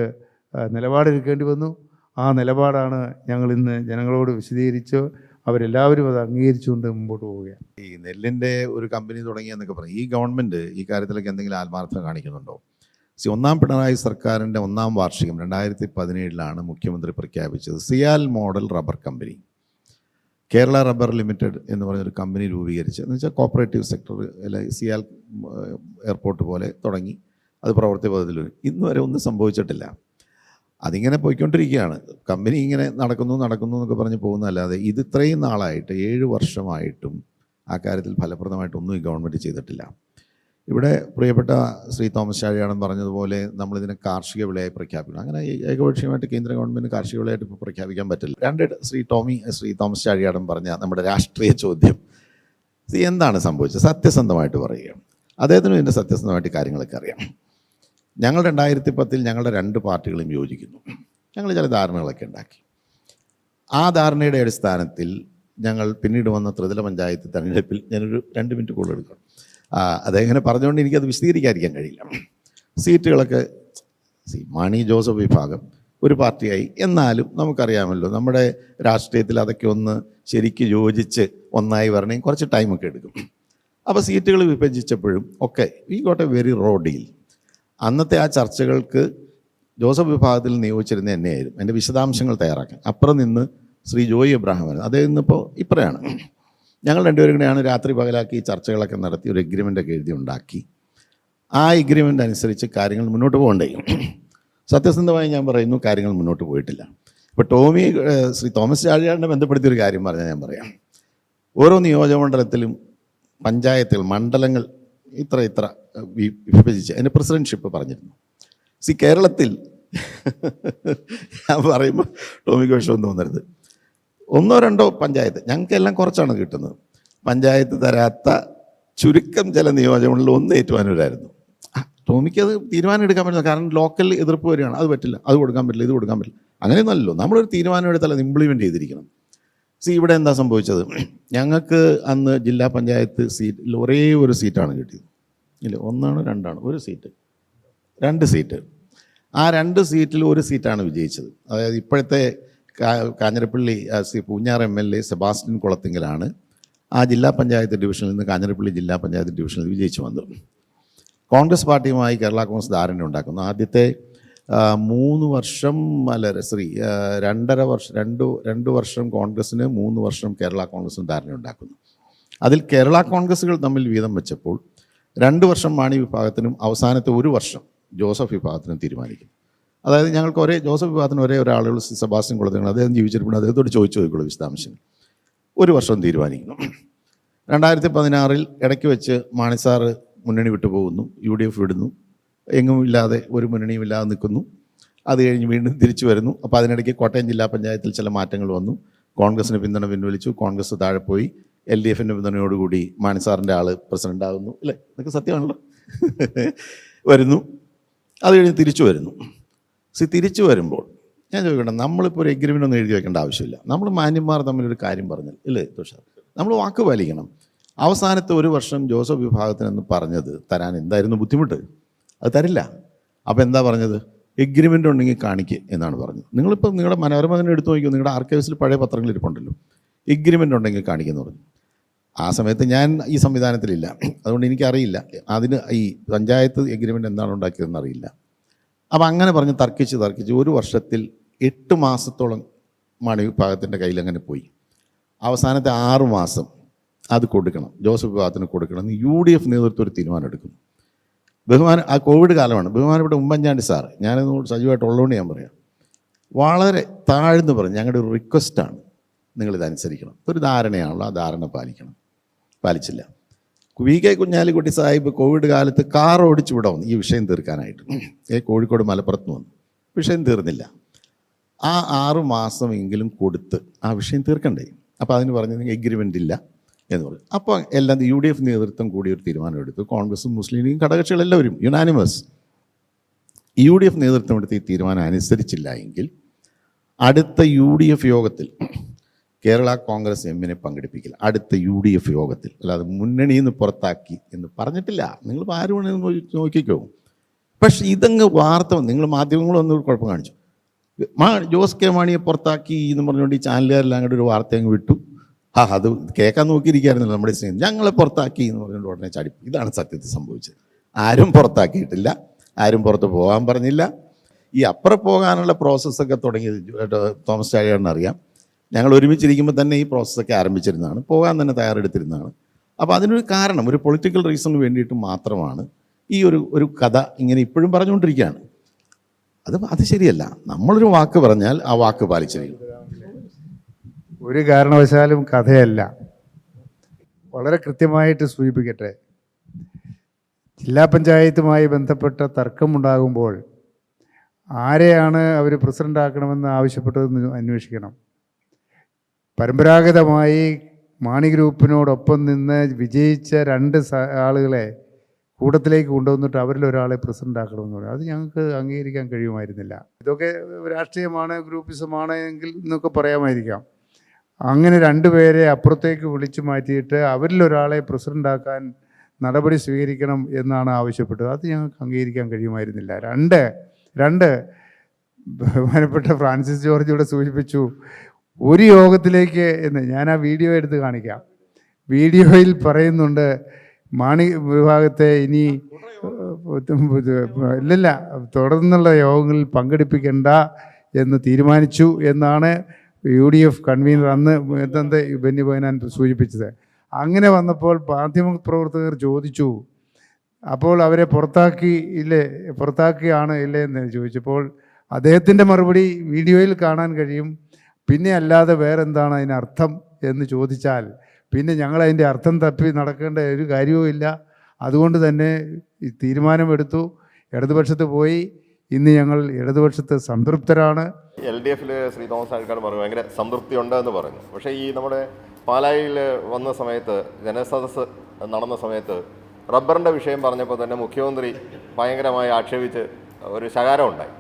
S2: നിലപാടെടുക്കേണ്ടി വന്നു. ആ നിലപാടാണ് ഞങ്ങൾ ഇന്ന് ജനങ്ങളോട് വിശദീകരിച്ച് അവരെല്ലാവരും അത് അംഗീകരിച്ചുകൊണ്ട് മുമ്പോട്ട് പോവുകയാണ്.
S3: ഈ നെല്ലിൻ്റെ ഒരു കമ്പനി തുടങ്ങിയെന്നൊക്കെ പറയും. ഈ ഗവൺമെൻറ് ഈ കാര്യത്തിലൊക്കെ എന്തെങ്കിലും ആത്മാർത്ഥത കാണിക്കുന്നുണ്ടോ? ഒന്നാം പിണറായി സർക്കാരിൻ്റെ 1ാം വാർഷികം 2017 മുഖ്യമന്ത്രി പ്രഖ്യാപിച്ചത് CIAL model rubber company, Kerala rubber limited എന്ന് പറഞ്ഞൊരു കമ്പനി രൂപീകരിച്ച്, എന്ന് വെച്ചാൽ കോപ്പറേറ്റീവ് സെക്ടർ അല്ല, സിയാൽ എയർപോർട്ട് പോലെ തുടങ്ങി അത് പ്രവർത്തി പദ്ധതിയിൽ ഇന്ന് വരെ ഒന്നും സംഭവിച്ചിട്ടില്ല. അതിങ്ങനെ പോയിക്കൊണ്ടിരിക്കുകയാണ്. കമ്പനി ഇങ്ങനെ നടക്കുന്നു എന്നൊക്കെ പറഞ്ഞ് പോകുന്നതല്ലാതെ ഇത് ഇത്രയും നാളായിട്ട് 7 വർഷമായിട്ടും ആ കാര്യത്തിൽ ഫലപ്രദമായിട്ടൊന്നും ഈ ഗവൺമെൻറ് ചെയ്തിട്ടില്ല. ഇവിടെ പ്രിയപ്പെട്ട ശ്രീ തോമസ് ചാഴികാടൻ പറഞ്ഞതുപോലെ നമ്മളിതിനെ കാർഷിക വിളയായി പ്രഖ്യാപിക്കണം. അങ്ങനെ ഏകപക്ഷീയമായിട്ട് കേന്ദ്ര ഗവൺമെൻറ് കാർഷിക വിളയായിട്ട് ഇപ്പോൾ പ്രഖ്യാപിക്കാൻ പറ്റില്ല. ശ്രീ തോമസ് ചാഴികാടൻ പറഞ്ഞ നമ്മുടെ രാഷ്ട്രീയ ചോദ്യം എന്താണ് സംഭവിച്ചത് സത്യസന്ധമായിട്ട് പറയുക. അദ്ദേഹത്തിനും ഇതിൻ്റെ സത്യസന്ധമായിട്ട് കാര്യങ്ങളൊക്കെ അറിയാം. ഞങ്ങൾ 2010 ഞങ്ങളുടെ 2 പാർട്ടികളും യോജിക്കുന്നു. ഞങ്ങൾ ചില ധാരണകളൊക്കെ ഉണ്ടാക്കി. ആ ധാരണയുടെ അടിസ്ഥാനത്തിൽ ഞങ്ങൾ പിന്നീട് വന്ന ത്രിതല പഞ്ചായത്ത് തെരഞ്ഞെടുപ്പിൽ ഞാനൊരു 2 മിനിറ്റ് കൂടുതൽ എടുക്കണം. അതെങ്ങനെ പറഞ്ഞുകൊണ്ട് എനിക്കത് വിശദീകരിക്കാതിരിക്കാൻ കഴിയില്ല. സീറ്റുകളൊക്കെ മാണി ജോസഫ് വിഭാഗം ഒരു പാർട്ടിയായി. എന്നാലും നമുക്കറിയാമല്ലോ നമ്മുടെ രാഷ്ട്രീയത്തിൽ അതൊക്കെ ഒന്ന് ശരിക്ക് യോജിച്ച് ഒന്നായി വരണമെങ്കിൽ കുറച്ച് ടൈമൊക്കെ എടുക്കും. അപ്പോൾ സീറ്റുകൾ വിഭജിച്ചപ്പോഴും ഒക്കെ we got a very raw deal. അന്നത്തെ ആ ചർച്ചകൾക്ക് ജോസഫ് വിഭാഗത്തിൽ നിയോഗിച്ചിരുന്ന എന്നെയായിരുന്നു എൻ്റെ വിശദാംശങ്ങൾ തയ്യാറാക്കാൻ. അപ്പുറം നിന്ന് ശ്രീ ജോയി എബ്രാഹിമായിരുന്നു. അദ്ദേഹം ഇന്നിപ്പോൾ ഇപ്പറയാണ്. ഞങ്ങൾ 2 പേരും കൂടെയാണ് രാത്രി പകലാക്കി ഈ ചർച്ചകളൊക്കെ നടത്തി ഒരു എഗ്രിമെൻ്റൊക്കെ എഴുതി ഉണ്ടാക്കി. ആ എഗ്രിമെൻ്റ് അനുസരിച്ച് കാര്യങ്ങൾ മുന്നോട്ട് പോകണ്ടേ. സത്യസന്ധമായി ഞാൻ പറയുന്നു, കാര്യങ്ങൾ മുന്നോട്ട് പോയിട്ടില്ല. ഇപ്പോൾ ശ്രീ തോമസ് ചാഴികാടിനെ ബന്ധപ്പെടുത്തിയൊരു കാര്യം പറഞ്ഞാൽ ഞാൻ പറയാം. ഓരോ നിയോജകമണ്ഡലത്തിലും പഞ്ചായത്തുകൾ, മണ്ഡലങ്ങൾ ഇത്ര വിഭജിച്ച് അതിൻ്റെ പ്രസിഡൻഷിപ്പ് പറഞ്ഞിരുന്നു. കേരളത്തിൽ ഞാൻ പറയുമ്പോൾ ടോമിക്ക് വിഷമം തോന്നരുത്, 1-2 പഞ്ചായത്ത്, ഞങ്ങൾക്കെല്ലാം കുറച്ചാണ് കിട്ടുന്നത്. പഞ്ചായത്ത് തരാത്ത ചുരുക്കം ചില നിയോജകങ്ങളിൽ ഒന്ന് ഏറ്റുമാനൂരായിരുന്നു. ടോമിക്ക് അത് തീരുമാനം എടുക്കാൻ പറ്റില്ല, കാരണം ലോക്കൽ എതിർപ്പ് വരികയാണ്. അത് പറ്റില്ല, അത് കൊടുക്കാൻ പറ്റില്ല, ഇത് കൊടുക്കാൻ പറ്റില്ല. അങ്ങനെയൊന്നുമല്ലോ, നമ്മളൊരു തീരുമാനം എടുത്താൽ അത് ഇംപ്ലിമെൻറ്റ് ചെയ്തിരിക്കണം. ഇവിടെ എന്താ സംഭവിച്ചത്? ഞങ്ങൾക്ക് അന്ന് ജില്ലാ പഞ്ചായത്ത് സീറ്റിൽ ഒരേ ഒരു സീറ്റാണ് കിട്ടിയത്. ഇല്ല, 1 2 ഒരു സീറ്റ്, 2 സീറ്റ്. ആ 2 സീറ്റിൽ ഒരു സീറ്റാണ് വിജയിച്ചത്. അതായത് ഇപ്പോഴത്തെ കാഞ്ഞിരപ്പള്ളി പൂഞ്ഞാർ MLA സെബാസ്റ്റ്യൻ കുളത്തിങ്കലാണ് ആ ജില്ലാ പഞ്ചായത്ത് ഡിവിഷനിൽ നിന്ന് കാഞ്ഞിരപ്പള്ളി ജില്ലാ പഞ്ചായത്ത് ഡിവിഷനിൽ വിജയിച്ചു വന്നത്. കോൺഗ്രസ് പാർട്ടിയുമായി കേരള കോൺഗ്രസ് ധാരണ ഉണ്ടാക്കുന്നു. ആദ്യത്തെ 3 വർഷം അല്ല 2 വർഷം കോൺഗ്രസ്സിന്, 3 വർഷം കേരള കോൺഗ്രസിന് ധാരണ ഉണ്ടാക്കുന്നു. അതിൽ കേരള കോൺഗ്രസ്സുകൾ തമ്മിൽ വീതം വെച്ചപ്പോൾ 2 വർഷം മാണി വിഭാഗത്തിനും അവസാനത്തെ 1 വർഷം ജോസഫ് വിഭാഗത്തിനും തീരുമാനിക്കും. അതായത് ഞങ്ങൾക്ക് ജോസഫ് വിഭാഗത്തിന് ഒരേ ഒരാളുകൾ സെബാസ്റ്റ്യൻ കുളത്തിങ്കൽ, അദ്ദേഹം ജീവിച്ചിരിപ്പുണ്ട്, അദ്ദേഹത്തോട് ചോദിച്ചു നോക്കിയുള്ളൂ വിശദാംശം. 1 വർഷം തീരുമാനിക്കുന്നു. 2016 ഇടയ്ക്ക് വെച്ച് മാണി സാറ് മുന്നണി വിട്ടുപോകുന്നു, UDF വിടുന്നു, എങ്ങും ഇല്ലാതെ ഒരു മുന്നണിയും ഇല്ലാതെ നിൽക്കുന്നു. അത് കഴിഞ്ഞ് വീണ്ടും തിരിച്ചു വരുന്നു. അപ്പോൾ അതിനിടയ്ക്ക് കോട്ടയം ജില്ലാ പഞ്ചായത്തിൽ ചില മാറ്റങ്ങൾ വന്നു. കോൺഗ്രസിന് പിന്തുണ പിൻവലിച്ചു, കോൺഗ്രസ് താഴെ പോയി. LDFൻ്റെ പിന്തുണയോടുകൂടി മാണി സാറിൻ്റെ ആൾ പ്രസിഡൻ്റ് ആകുന്നു. അല്ലേ, ഇതൊക്കെ സത്യമാണല്ലോ. വരുന്നു, അത് കഴിഞ്ഞ് തിരിച്ചു വരുന്നു. തിരിച്ചു വരുമ്പോൾ ഞാൻ ചോദിക്കട്ടെ, നമ്മളിപ്പോൾ ഒരു എഗ്രിമെൻ്റ് ഒന്നും എഴുതി വെക്കേണ്ട ആവശ്യമില്ല. നമ്മൾ മാന്യന്മാർ തമ്മിലൊരു കാര്യം പറഞ്ഞാൽ, ഇല്ലേ തുഷാർ, നമ്മൾ വാക്ക് പാലിക്കണം. അവസാനത്തെ 1 വർഷം ജോസഫ് വിഭാഗത്തിനെന്ന് പറഞ്ഞത് തരാൻ എന്തായിരുന്നു ബുദ്ധിമുട്ട്? അത് തരില്ല. അപ്പോൾ എന്താ പറഞ്ഞത്? എഗ്രിമെൻ്റ് ഉണ്ടെങ്കിൽ കാണിക്കുക എന്നാണ് പറഞ്ഞത്. നിങ്ങളിപ്പോൾ നിങ്ങളുടെ മനോരമ തന്നെ എടുത്തു നോക്കിയോ, നിങ്ങളുടെ ആർക്കൈവ്സിൽ പഴയ പത്രങ്ങൾ ഇരിപ്പുണ്ടല്ലോ, എഗ്രിമെൻ്റ് ഉണ്ടെങ്കിൽ കാണിക്കുമെന്ന് പറഞ്ഞു. ആ സമയത്ത് ഞാൻ ഈ സംവിധാനത്തിലില്ല, അതുകൊണ്ട് എനിക്കറിയില്ല അതിന് ഈ പഞ്ചായത്ത് എഗ്രിമെൻ്റ് എന്താണ് ഉണ്ടാക്കിയതെന്ന് അറിയില്ല. അപ്പോൾ അങ്ങനെ പറഞ്ഞ് തർക്കിച്ച് 1 വർഷത്തിൽ 8 മാസത്തോളം മാണി വിഭാഗത്തിൻ്റെ കയ്യിൽ അങ്ങനെ പോയി. അവസാനത്തെ 6 മാസം അത് കൊടുക്കണം, ജോസഫ് വിഭാഗത്തിന് കൊടുക്കണം എന്ന് UDF നേതൃത്വം ഒരു തീരുമാനം എടുക്കുന്നു. ആ കോവിഡ് കാലമാണ്. ബഹുമാനപ്പെട്ട ഉമ്മൻചാണ്ടി സാർ, ഞാനത് സജീവമായിട്ടുള്ളതുകൊണ്ട് ഞാൻ പറയാം, വളരെ താഴ്ന്ന് പറഞ്ഞു, ഞങ്ങളുടെ ഒരു റിക്വസ്റ്റാണ്, നിങ്ങളിത് അനുസരിക്കണം. ഒരു ധാരണയാണല്ലോ, ആ ധാരണ പാലിച്ചില്ല. VK കുഞ്ഞാലിക്കുട്ടി സാഹിബ് കോവിഡ് കാലത്ത് കാർ ഓടിച്ചു വിടാം ഈ വിഷയം തീർക്കാനായിട്ട്. കോഴിക്കോട് മലപ്പുറത്ത് വന്നു, വിഷയം തീർന്നില്ല. ആ 6 മാസമെങ്കിലും കൊടുത്ത് ആ വിഷയം തീർക്കണ്ടേ? അപ്പോൾ അതിന് പറഞ്ഞത് എഗ്രിമെൻ്റ് ഇല്ല എന്ന് പറയും. അപ്പോൾ എല്ലാം UDF നേതൃത്വം കൂടി ഒരു തീരുമാനമെടുത്തു. കോൺഗ്രസും മുസ്ലിം ലീഗും ഘടകകക്ഷികളെല്ലാവരും യുനാനിമസ്. UDF നേതൃത്വം എടുത്ത് ഈ തീരുമാനം അനുസരിച്ചില്ല എങ്കിൽ അടുത്ത UDF യോഗത്തിൽ കേരള കോൺഗ്രസ് എമ്മിനെ പങ്കെടുപ്പിക്കില്ല. അടുത്ത UDF യോഗത്തിൽ, അല്ലാതെ മുന്നണിയിൽ നിന്ന് പുറത്താക്കി എന്ന് പറഞ്ഞിട്ടില്ല. നിങ്ങൾ ആരും നോക്കിക്കോ. പക്ഷേ ഇതങ്ങ് വാർത്ത, നിങ്ങൾ മാധ്യമങ്ങളൊന്നും കുഴപ്പം കാണിച്ചു. ജോസ് കെ മാണിയെ പുറത്താക്കി എന്ന് പറഞ്ഞുകൊണ്ട് ഈ ചാനലുകാരെല്ലാം അങ്ങോട്ട് ഒരു വാർത്ത അങ്ങ് വിട്ടു. അത് കേൾക്കാൻ നോക്കിയിരിക്കുകയായിരുന്നല്ലോ നമ്മുടെ സ്നേഹം. ഞങ്ങളെ പുറത്താക്കി എന്ന് പറഞ്ഞുകൊണ്ട് ഉടനെ ചാടി. ഇതാണ് സത്യത്തിൽ സംഭവിച്ചത്. ആരും പുറത്താക്കിയിട്ടില്ല, ആരും പുറത്ത് പോകാൻ പറഞ്ഞില്ല. ഈ അപ്പുറം പോകാനുള്ള പ്രോസസ്സൊക്കെ തുടങ്ങിയത് തോമസ് ചാഴികാടിന് അറിയാം. ഞങ്ങൾ ഒരുമിച്ചിരിക്കുമ്പോൾ തന്നെ ഈ പ്രോസസ്സൊക്കെ ആരംഭിച്ചിരുന്നതാണ്, പോകാൻ തന്നെ തയ്യാറെടുത്തിരുന്നതാണ്. അപ്പോൾ അതിനൊരു കാരണം, ഒരു പൊളിറ്റിക്കൽ റീസണിന് വേണ്ടിയിട്ട് മാത്രമാണ് ഈ ഒരു കഥ ഇങ്ങനെ ഇപ്പോഴും പറഞ്ഞുകൊണ്ടിരിക്കുകയാണ്. അത് ശരിയല്ല. നമ്മളൊരു വാക്ക് പറഞ്ഞാൽ ആ വാക്ക് പാലിച്ചിരിക്കും.
S2: ഒരു കാരണവശാലും കഥയല്ല. വളരെ കൃത്യമായിട്ട് സൂചിപ്പിക്കട്ടെ, ജില്ലാ പഞ്ചായത്തുമായി ബന്ധപ്പെട്ട തർക്കമുണ്ടാകുമ്പോൾ ആരെയാണ് അവർ പ്രസിഡൻ്റാക്കണമെന്ന് ആവശ്യപ്പെട്ടതെന്ന് അന്വേഷിക്കണം. പരമ്പരാഗതമായി മാണി ഗ്രൂപ്പിനോടൊപ്പം നിന്ന് വിജയിച്ച 2 ആളുകളെ കൂട്ടത്തിലേക്ക് കൊണ്ടുവന്നിട്ട് അവരിലൊരാളെ പ്രസിഡൻ്റാക്കണമെന്ന് പറയും. അത് ഞങ്ങൾക്ക് അംഗീകരിക്കാൻ കഴിയുമായിരുന്നില്ല. ഇതൊക്കെ രാഷ്ട്രീയമാണ്, ഗ്രൂപ്പിസമാണ് എങ്കിൽ എന്നൊക്കെ പറയാമായിരിക്കാം. അങ്ങനെ 2 പേരെ അപ്പുറത്തേക്ക് വിളിച്ചു മാറ്റിയിട്ട് അവരിലൊരാളെ പ്രസിഡൻ്റാക്കാൻ നടപടി സ്വീകരിക്കണം എന്നാണ് ആവശ്യപ്പെട്ടത്. അത് ഞങ്ങൾക്ക് അംഗീകരിക്കാൻ കഴിയുമായിരുന്നില്ല. 2 ബഹുമാനപ്പെട്ട ഫ്രാൻസിസ് ജോർജ് ഇവിടെ സൂചിപ്പിച്ചു, ഒരു യോഗത്തിലേക്ക് എന്ന്. ഞാൻ ആ വീഡിയോ എടുത്ത് കാണിക്കാം. വീഡിയോയിൽ പറയുന്നുണ്ട്, മാണി വിഭാഗത്തെ ഇനി ഇല്ലില്ല തുടർന്നുള്ള യോഗങ്ങളിൽ പങ്കെടുപ്പിക്കേണ്ട എന്ന് തീരുമാനിച്ചു എന്നാണ് UDF കൺവീനർ അന്ന് ബെന്നി ബെഹനാൻ സൂചിപ്പിച്ചത്. അങ്ങനെ വന്നപ്പോൾ മാധ്യമപ്രവർത്തകർ ചോദിച്ചു, അപ്പോൾ അവരെ പുറത്താക്കിയാണ് ഇല്ലേ എന്ന് ചോദിച്ചപ്പോൾ അദ്ദേഹത്തിൻ്റെ മറുപടി വീഡിയോയിൽ കാണാൻ കഴിയും. പിന്നെ അല്ലാതെ വേറെന്താണ് അതിനർത്ഥം എന്ന് ചോദിച്ചാൽ പിന്നെ ഞങ്ങളതിൻ്റെ അർത്ഥം തപ്പി നടക്കേണ്ട ഒരു കാര്യവും ഇല്ല. അതുകൊണ്ട് തന്നെ ഈ തീരുമാനമെടുത്തു, ഇടതുപക്ഷത്ത് പോയി. ഇന്ന് ഞങ്ങൾ ഇടതുപക്ഷത്ത് സംതൃപ്തരാണ്.
S1: LDF ശ്രീ തോമസ് ചാഴികാടൻ പറഞ്ഞു ഭയങ്കര സംതൃപ്തി ഉണ്ടെന്ന് പറഞ്ഞു. പക്ഷേ ഈ നമ്മുടെ പാലായിൽ വന്ന സമയത്ത് ജനസദസ്സ് നടന്ന സമയത്ത് റബ്ബറിൻ്റെ വിഷയം പറഞ്ഞപ്പോൾ തന്നെ മുഖ്യമന്ത്രി ഭയങ്കരമായി ആക്ഷേപിച്ച് ഒരു ശകാരം ഉണ്ടായി.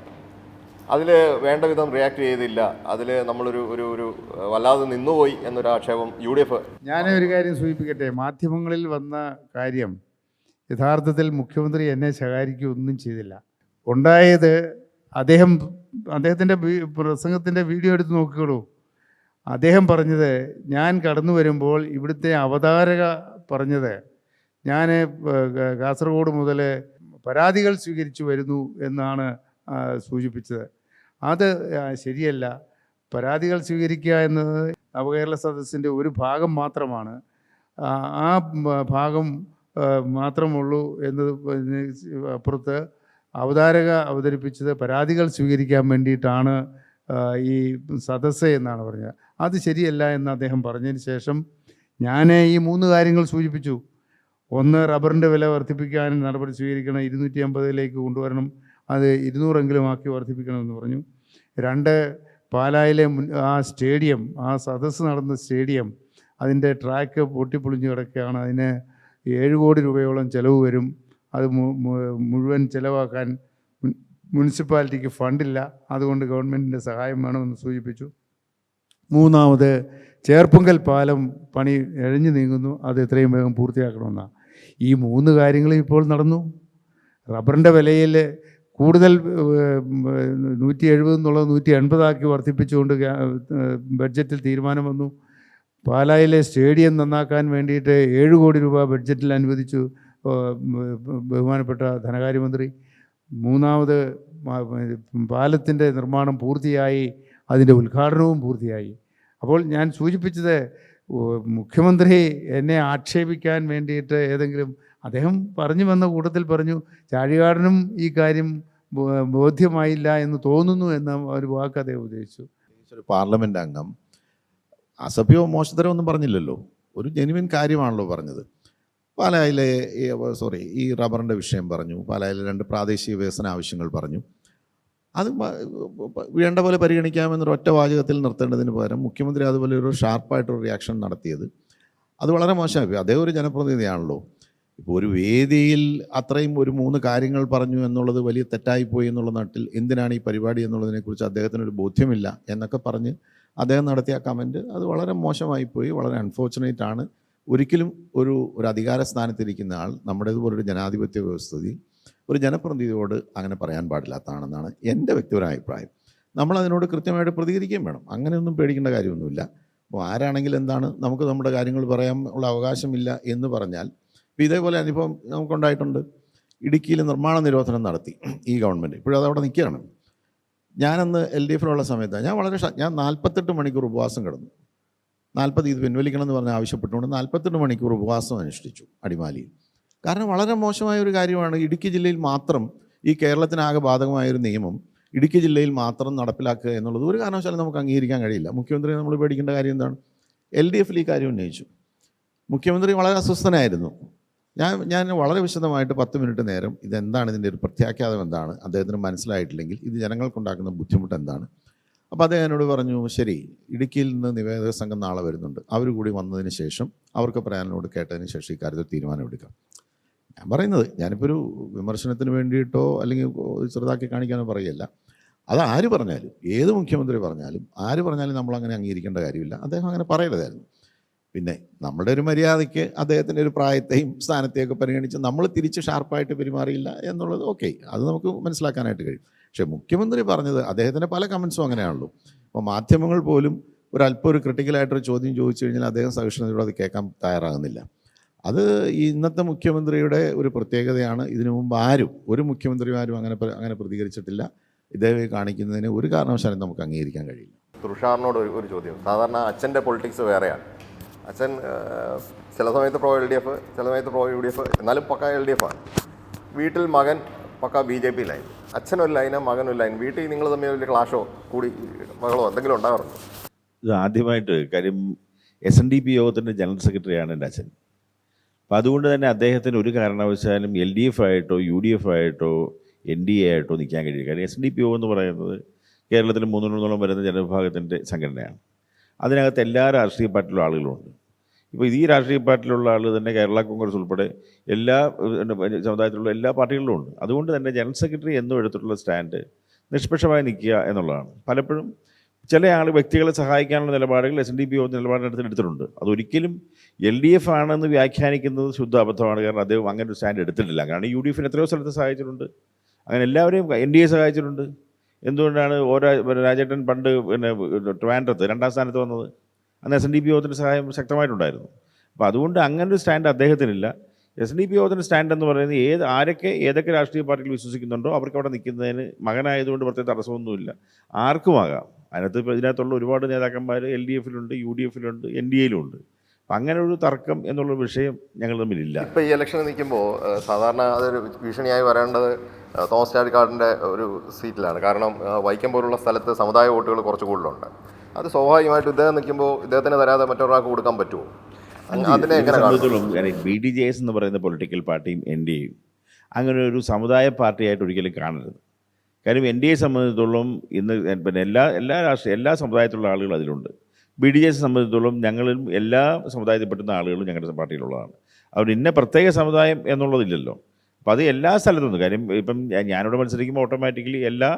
S1: അതിൽ വേണ്ട വിധം റിയാക്ട് ചെയ്തില്ല. അതിൽ നമ്മളൊരു ഒരു ഒരു വല്ലാതെ നിന്നുപോയി എന്നൊരു ആക്ഷേപം UDF.
S2: ഞാൻ ഒരു കാര്യം സൂചിപ്പിക്കട്ടെ, മാധ്യമങ്ങളിൽ വന്ന കാര്യം യഥാർത്ഥത്തിൽ മുഖ്യമന്ത്രി എന്നെ ശകാരിക്കുകയൊന്നും ചെയ്തില്ല. ഉണ്ടായത് അദ്ദേഹത്തിൻ്റെ പ്രസംഗത്തിൻ്റെ വീഡിയോ എടുത്ത് നോക്കിക്കോളൂ. അദ്ദേഹം പറഞ്ഞത്, ഞാൻ കടന്നു വരുമ്പോൾ ഇവിടുത്തെ അവതാരക പറഞ്ഞത് ഞാൻ കാസർഗോഡ് മുതൽ പരാതികൾ സ്വീകരിച്ചു വരുന്നു എന്നാണ് സൂചിപ്പിച്ചത്. അത് ശരിയല്ല. പരാതികൾ സ്വീകരിക്കുക എന്നത് നവകേരള സദസ്സിൻ്റെ ഒരു ഭാഗം മാത്രമാണ്. ആ ഭാഗം മാത്രമുള്ളൂ എന്നത് അപ്പുറത്ത് അവതാരക അവതരിപ്പിച്ചത് പരാതികൾ സ്വീകരിക്കാൻ വേണ്ടിയിട്ടാണ് ഈ സദസ്സ് എന്നാണ് പറഞ്ഞത്. അത് ശരിയല്ല എന്ന് അദ്ദേഹം പറഞ്ഞതിന് ശേഷം ഞാൻ ഈ 3 കാര്യങ്ങൾ സൂചിപ്പിച്ചു. 1, റബ്ബറിൻ്റെ വില വർദ്ധിപ്പിക്കാൻ നടപടി സ്വീകരിക്കണം, 250 കൊണ്ടുവരണം, അത് 200 ആക്കി വർദ്ധിപ്പിക്കണമെന്ന് പറഞ്ഞു. 2, പാലായിലെ ആ സ്റ്റേഡിയം, ആ സദസ്സ് നടന്ന സ്റ്റേഡിയം, അതിൻ്റെ ട്രാക്ക് പൊട്ടിപ്പൊളിഞ്ഞ് കിടക്കുകയാണ്. അതിന് 7 കോടി രൂപയോളം ചിലവ് വരും. അത് മുഴുവൻ ചിലവാക്കാൻ മുനിസിപ്പാലിറ്റിക്ക് ഫണ്ടില്ല. അതുകൊണ്ട് ഗവൺമെൻറ്റിൻ്റെ സഹായം വേണമെന്ന് സൂചിപ്പിച്ചു. 3, ചേർപ്പുങ്കൽ പാലം പണി എഴഞ്ഞു നീങ്ങുന്നു, അത് എത്രയും വേഗം പൂർത്തിയാക്കണമെന്നാണ്. ഈ 3 കാര്യങ്ങളും ഇപ്പോൾ നടന്നു. റബ്ബറിൻ്റെ വിലയിൽ കൂടുതൽ 170 എന്നുള്ളത് 180 വർദ്ധിപ്പിച്ചുകൊണ്ട് ബഡ്ജറ്റിൽ തീരുമാനം വന്നു. പാലായിലെ സ്റ്റേഡിയം നന്നാക്കാൻ വേണ്ടിയിട്ട് 7 കോടി രൂപ ബഡ്ജറ്റിൽ അനുവദിച്ചു ബഹുമാനപ്പെട്ട ധനകാര്യമന്ത്രി. 3, പാലത്തിൻ്റെ നിർമ്മാണം പൂർത്തിയായി, അതിൻ്റെ ഉദ്ഘാടനവും പൂർത്തിയായി. അപ്പോൾ ഞാൻ സൂചിപ്പിച്ചത്, മുഖ്യമന്ത്രി എന്നെ ആക്ഷേപിക്കാൻ വേണ്ടിയിട്ട് അദ്ദേഹം പറഞ്ഞു വന്ന കൂട്ടത്തിൽ പറഞ്ഞു, ചാഴികാടനും ഈ കാര്യം ബോധ്യമായില്ല എന്ന് തോന്നുന്നു എന്ന ഒരു വാക്ക് അദ്ദേഹം ഉപദേശിച്ചു.
S3: ഒരു പാർലമെൻറ്റ് അംഗം അസഭ്യമോ മോശത്തരോ ഒന്നും പറഞ്ഞില്ലല്ലോ, ഒരു ജെനുവിൻ കാര്യമാണല്ലോ പറഞ്ഞത്. പാലായിലെ ഈ റബ്ബറിൻ്റെ വിഷയം പറഞ്ഞു, പാലായിലെ 2 പ്രാദേശിക വികസന ആവശ്യങ്ങൾ പറഞ്ഞു. അത് വേണ്ട പോലെ പരിഗണിക്കാമെന്നൊരു ഒറ്റ വാചകത്തിൽ നിർത്തേണ്ടതിന് പകരം മുഖ്യമന്ത്രി അതുപോലെ ഒരു ഷാർപ്പായിട്ടൊരു റിയാക്ഷൻ നടത്തിയത് അത് വളരെ മോശമായി. അദ്ദേഹം ഒരു ജനപ്രതിനിധിയാണല്ലോ. ഇപ്പോൾ ഒരു വേദിയിൽ അത്രയും ഒരു 3 കാര്യങ്ങൾ പറഞ്ഞു എന്നുള്ളത് വലിയ തെറ്റായിപ്പോയി എന്നുള്ള നാട്ടിൽ എന്തിനാണ് ഈ പരിപാടി എന്നുള്ളതിനെക്കുറിച്ച് അദ്ദേഹത്തിനൊരു ബോധ്യമില്ല എന്നൊക്കെ പറഞ്ഞ് അദ്ദേഹം നടത്തിയ കമൻറ്റ് അത് വളരെ മോശമായിപ്പോയി, വളരെ അൺഫോർച്ചുനേറ്റ് ആണ്. ഒരിക്കലും ഒരു അധികാര സ്ഥാനത്തിരിക്കുന്ന ആൾ നമ്മുടേതുപോലൊരു ജനാധിപത്യ വ്യവസ്ഥയിൽ ഒരു ജനപ്രതിനിധിയോട് അങ്ങനെ പറയാൻ പാടില്ലാത്തതാണെന്നാണ് എൻ്റെ വ്യക്തിപരമായ അഭിപ്രായം. നമ്മളതിനോട് കൃത്യമായിട്ട് പ്രതികരിക്കുകയും വേണം. അങ്ങനെയൊന്നും പേടിക്കേണ്ട കാര്യമൊന്നുമില്ല. അപ്പോൾ ആരാണെങ്കിലും എന്താണ്, നമുക്ക് നമ്മുടെ കാര്യങ്ങൾ പറയാൻ ഉള്ള അവകാശമില്ല എന്ന് പറഞ്ഞാൽ, ഇപ്പോൾ ഇതേപോലെ അനുഭവം നമുക്കുണ്ടായിട്ടുണ്ട്. ഇടുക്കിയിൽ നിർമ്മാണ നിരോധനം നടത്തി ഈ ഗവൺമെൻറ്, ഇപ്പോഴും അതവിടെ നിൽക്കുകയാണ്. ഞാനന്ന് LDFിലുള്ള സമയത്ത് ഞാൻ 48 മണിക്കൂർ ഉപവാസം കിടന്നു. 40 ഇത് പിൻവലിക്കണം എന്ന് പറഞ്ഞ് ആവശ്യപ്പെട്ടുകൊണ്ട് 48 മണിക്കൂർ ഉപവാസം അനുഷ്ഠിച്ചു അടിമാലിയിൽ. കാരണം വളരെ മോശമായ ഒരു കാര്യമാണ്. ഇടുക്കി ജില്ലയിൽ മാത്രം, ഈ കേരളത്തിനാകെ ബാധകമായൊരു നിയമം ഇടുക്കി ജില്ലയിൽ മാത്രം നടപ്പിലാക്കുക എന്നുള്ളത് ഒരു കാരണവശാലും നമുക്ക് അംഗീകരിക്കാൻ കഴിയില്ല. മുഖ്യമന്ത്രി നമ്മൾ പേടിക്കേണ്ട കാര്യം എന്താണ്? LDFിൽ ഈ കാര്യം ഉന്നയിച്ചു. മുഖ്യമന്ത്രി വളരെ അസ്വസ്ഥനായിരുന്നു. ഞാൻ വളരെ വിശദമായിട്ട് 10 മിനിറ്റ് നേരം ഇതെന്താണ്, ഇതിൻ്റെ ഒരു പ്രത്യാഘാതം എന്താണ്, അദ്ദേഹത്തിന് മനസ്സിലായിട്ടില്ലെങ്കിൽ ഇത് ജനങ്ങൾക്കുണ്ടാക്കുന്ന ബുദ്ധിമുട്ട് എന്താണ്. അപ്പോൾ അദ്ദേഹം എന്നോട് പറഞ്ഞു, ശരി, ഇടുക്കിയിൽ നിന്ന് നിവേദക സംഘം നാളെ വരുന്നുണ്ട്, അവർ കൂടി വന്നതിന് ശേഷം അവർക്ക് പറയാനോട് കേട്ടതിന് ശേഷം ഇക്കാര്യത്തിൽ തീരുമാനമെടുക്കാം. ഞാൻ പറയുന്നത്, ഞാനിപ്പോൾ ഒരു വിമർശനത്തിന് വേണ്ടിയിട്ടോ അല്ലെങ്കിൽ ചെറുതാക്കി കാണിക്കാനോ പറയല്ല. അത് ആര് പറഞ്ഞാലും, ഏത് മുഖ്യമന്ത്രി പറഞ്ഞാലും ആര് പറഞ്ഞാലും നമ്മളങ്ങനെ അംഗീകരിക്കേണ്ട കാര്യമില്ല. അദ്ദേഹം അങ്ങനെ പറയരുതായിരുന്നു. പിന്നെ നമ്മുടെ ഒരു മര്യാദയ്ക്ക് അദ്ദേഹത്തിൻ്റെ ഒരു പ്രായത്തെയും സ്ഥാനത്തെയൊക്കെ പരിഗണിച്ച് നമ്മൾ തിരിച്ച് ഷാർപ്പായിട്ട് പെരുമാറിയില്ല എന്നുള്ളത് ഓക്കെ, അത് നമുക്ക് മനസ്സിലാക്കാനായിട്ട് കഴിയും. പക്ഷേ മുഖ്യമന്ത്രി പറഞ്ഞത്, അദ്ദേഹത്തിൻ്റെ പല കമൻസും അങ്ങനെയാണല്ലോ. അപ്പോൾ മാധ്യമങ്ങൾ പോലും ഒരല്പം ഒരു ക്രിട്ടിക്കലായിട്ടൊരു ചോദ്യം ചോദിച്ചു കഴിഞ്ഞാൽ അദ്ദേഹം സഹിഷ്ണുതയോടെ അത് കേൾക്കാൻ തയ്യാറാകുന്നില്ല. അത് ഇന്നത്തെ മുഖ്യമന്ത്രിയുടെ ഒരു പ്രത്യേകതയാണ്. ഇതിനു മുമ്പ് ഒരു മുഖ്യമന്ത്രിമാരും അങ്ങനെ പ്രതികരിച്ചിട്ടില്ല. ഇദ്ദേഹം കാണിക്കുന്നതിന് ഒരു കാരണവശാലും നമുക്ക് അംഗീകരിക്കാൻ കഴിയില്ല.
S1: തുഷാറിനോട് ഒരു ചോദ്യം. സാധാരണ അച്ഛൻ്റെ പൊളിറ്റിക്സ് വേറെയാണ്. അച്ഛൻ ചില സമയത്ത് പ്രോ LDF, ചില സമയത്ത് പ്രോ UDF, എന്നാലും പക്ക LDF ആണ്. വീട്ടിൽ മകൻ പക്ക BJP ലൈൻ, അച്ഛനൊരു ലൈന് മകനൊരു ലൈൻ, വീട്ടിൽ നിങ്ങൾ തമ്മിൽ വലിയ ക്ലാഷോ കൂടി മകളോ എന്തെങ്കിലും ഉണ്ടാകാറുണ്ടോ?
S4: ഇത് ആദ്യമായിട്ട് കാര്യം SNDP യോഗത്തിൻ്റെ ജനറൽ സെക്രട്ടറിയാണ് എൻ്റെ അച്ഛൻ. അപ്പോൾ അതുകൊണ്ട് തന്നെ അദ്ദേഹത്തിന് ഒരു കാരണവശാലും LDF ആയിട്ടോ UDF ആയിട്ടോ NDA ആയിട്ടോ നിൽക്കാൻ കഴിയും. കാര്യം SNDP യോഗം എന്ന് പറയുന്നത് കേരളത്തിൽ 300 വരുന്ന ജനവിഭാഗത്തിൻ്റെ സംഘടനയാണ്. അതിനകത്ത് എല്ലാ രാഷ്ട്രീയ പാർട്ടിയിലുള്ള ആളുകളുമുണ്ട്. ഇപ്പോൾ ഈ രാഷ്ട്രീയ പാർട്ടിയിലുള്ള ആൾ തന്നെ കേരള കോൺഗ്രസ് ഉൾപ്പെടെ എല്ലാ സമുദായത്തിലുള്ള എല്ലാ പാർട്ടികളിലും ഉണ്ട്. അതുകൊണ്ട് തന്നെ ജനറൽ സെക്രട്ടറി എന്നും എടുത്തിട്ടുള്ള സ്റ്റാൻഡ് നിഷ്പക്ഷമായി നിൽക്കുക എന്നുള്ളതാണ്. പലപ്പോഴും ചില ആൾ വ്യക്തികളെ സഹായിക്കാനുള്ള നിലപാടുകൾ SNDP നിലപാടിനടുത്ത് എടുത്തിട്ടുണ്ട്. അതൊരിക്കലും LDF ആണെന്ന് വ്യാഖ്യാനിക്കുന്നത് ശുദ്ധ അബദ്ധമാണ്. കാരണം അദ്ദേഹം അങ്ങനെ ഒരു സ്റ്റാൻഡ് എടുത്തിട്ടില്ല. കാരണം UDF എത്രയോ സ്ഥലത്ത് സഹായിച്ചിട്ടുണ്ട്, അങ്ങനെ എല്ലാവരെയും NDA സഹായിച്ചിട്ടുണ്ട്. എന്തുകൊണ്ടാണ് രാജേട്ടൻ പണ്ട് പിന്നെ ട്രിവാൻഡ്രത്ത് 2ാം സ്ഥാനത്ത് വന്നത്? അന്ന് SNDP യോഗത്തിൻ്റെ സഹായം ശക്തമായിട്ടുണ്ടായിരുന്നു. അപ്പോൾ അതുകൊണ്ട് അങ്ങനൊരു സ്റ്റാൻഡ് അദ്ദേഹത്തിനില്ല. SNDP യോഗത്തിൻ്റെ സ്റ്റാൻഡ് എന്ന് പറയുന്നത് ഏതൊക്കെ രാഷ്ട്രീയ പാർട്ടികൾ വിശ്വസിക്കുന്നുണ്ടോ അവർക്ക് അവിടെ നിൽക്കുന്നതിന് മകനായതുകൊണ്ട് പ്രത്യേക തടസ്സമൊന്നുമില്ല, ആർക്കുമാകാം. അതിനകത്ത് ഇപ്പോൾ ഇതിനകത്തുള്ള ഒരുപാട് നേതാക്കന്മാർ LDF-ലുണ്ട്, UDF-ലുണ്ട്, NDA-യിലുണ്ട്. അപ്പം അങ്ങനെ ഒരു തർക്കം എന്നുള്ള വിഷയം ഞങ്ങൾ തമ്മിലില്ല.
S1: ഇപ്പോൾ ഈ ഇലക്ഷന് നിൽക്കുമ്പോൾ സാധാരണ അതൊരു ഭീഷണിയായി വരേണ്ടത് തോമസ് ചാഴിക്കാടിൻ്റെ ഒരു സീറ്റിലാണ്. കാരണം വൈക്കം പോലുള്ള സ്ഥലത്ത് സമുദായ വോട്ടുകൾ കുറച്ച് കൂടുതലുണ്ട്. അത് സ്വാഭാവികമായിട്ടും ഇദ്ദേഹം നിൽക്കുമ്പോൾ ഇദ്ദേഹത്തിന് തരാതെ മറ്റൊരാൾക്ക് കൊടുക്കാൻ പറ്റുമോ? അതിനെ എങ്ങനെ
S4: സംബന്ധിച്ചോളം BDJS എന്ന് പറയുന്ന പൊളിറ്റിക്കൽ പാർട്ടിയും NDA-യും അങ്ങനെ ഒരു സമുദായ പാർട്ടിയായിട്ട് ഒരിക്കലും കാണരുത്. കാര്യം NDA സംബന്ധിച്ചിടത്തോളം ഇന്ന് പിന്നെ എല്ലാ സമുദായത്തിലുള്ള ആളുകൾ അതിലുണ്ട്. BDJS സംബന്ധിച്ചിടത്തോളം ഞങ്ങളും എല്ലാ സമുദായത്തിൽപ്പെടുന്ന ആളുകളും ഞങ്ങളുടെ പാർട്ടിയിലുള്ളതാണ്. അവർ ഇന്ന പ്രത്യേക സമുദായം എന്നുള്ളതില്ലല്ലോ. അപ്പോൾ അത് എല്ലാ സ്ഥലത്തും. കാര്യം ഇപ്പം ഞാനിവിടെ മത്സരിക്കുമ്പോൾ ഓട്ടോമാറ്റിക്കലി എല്ലാ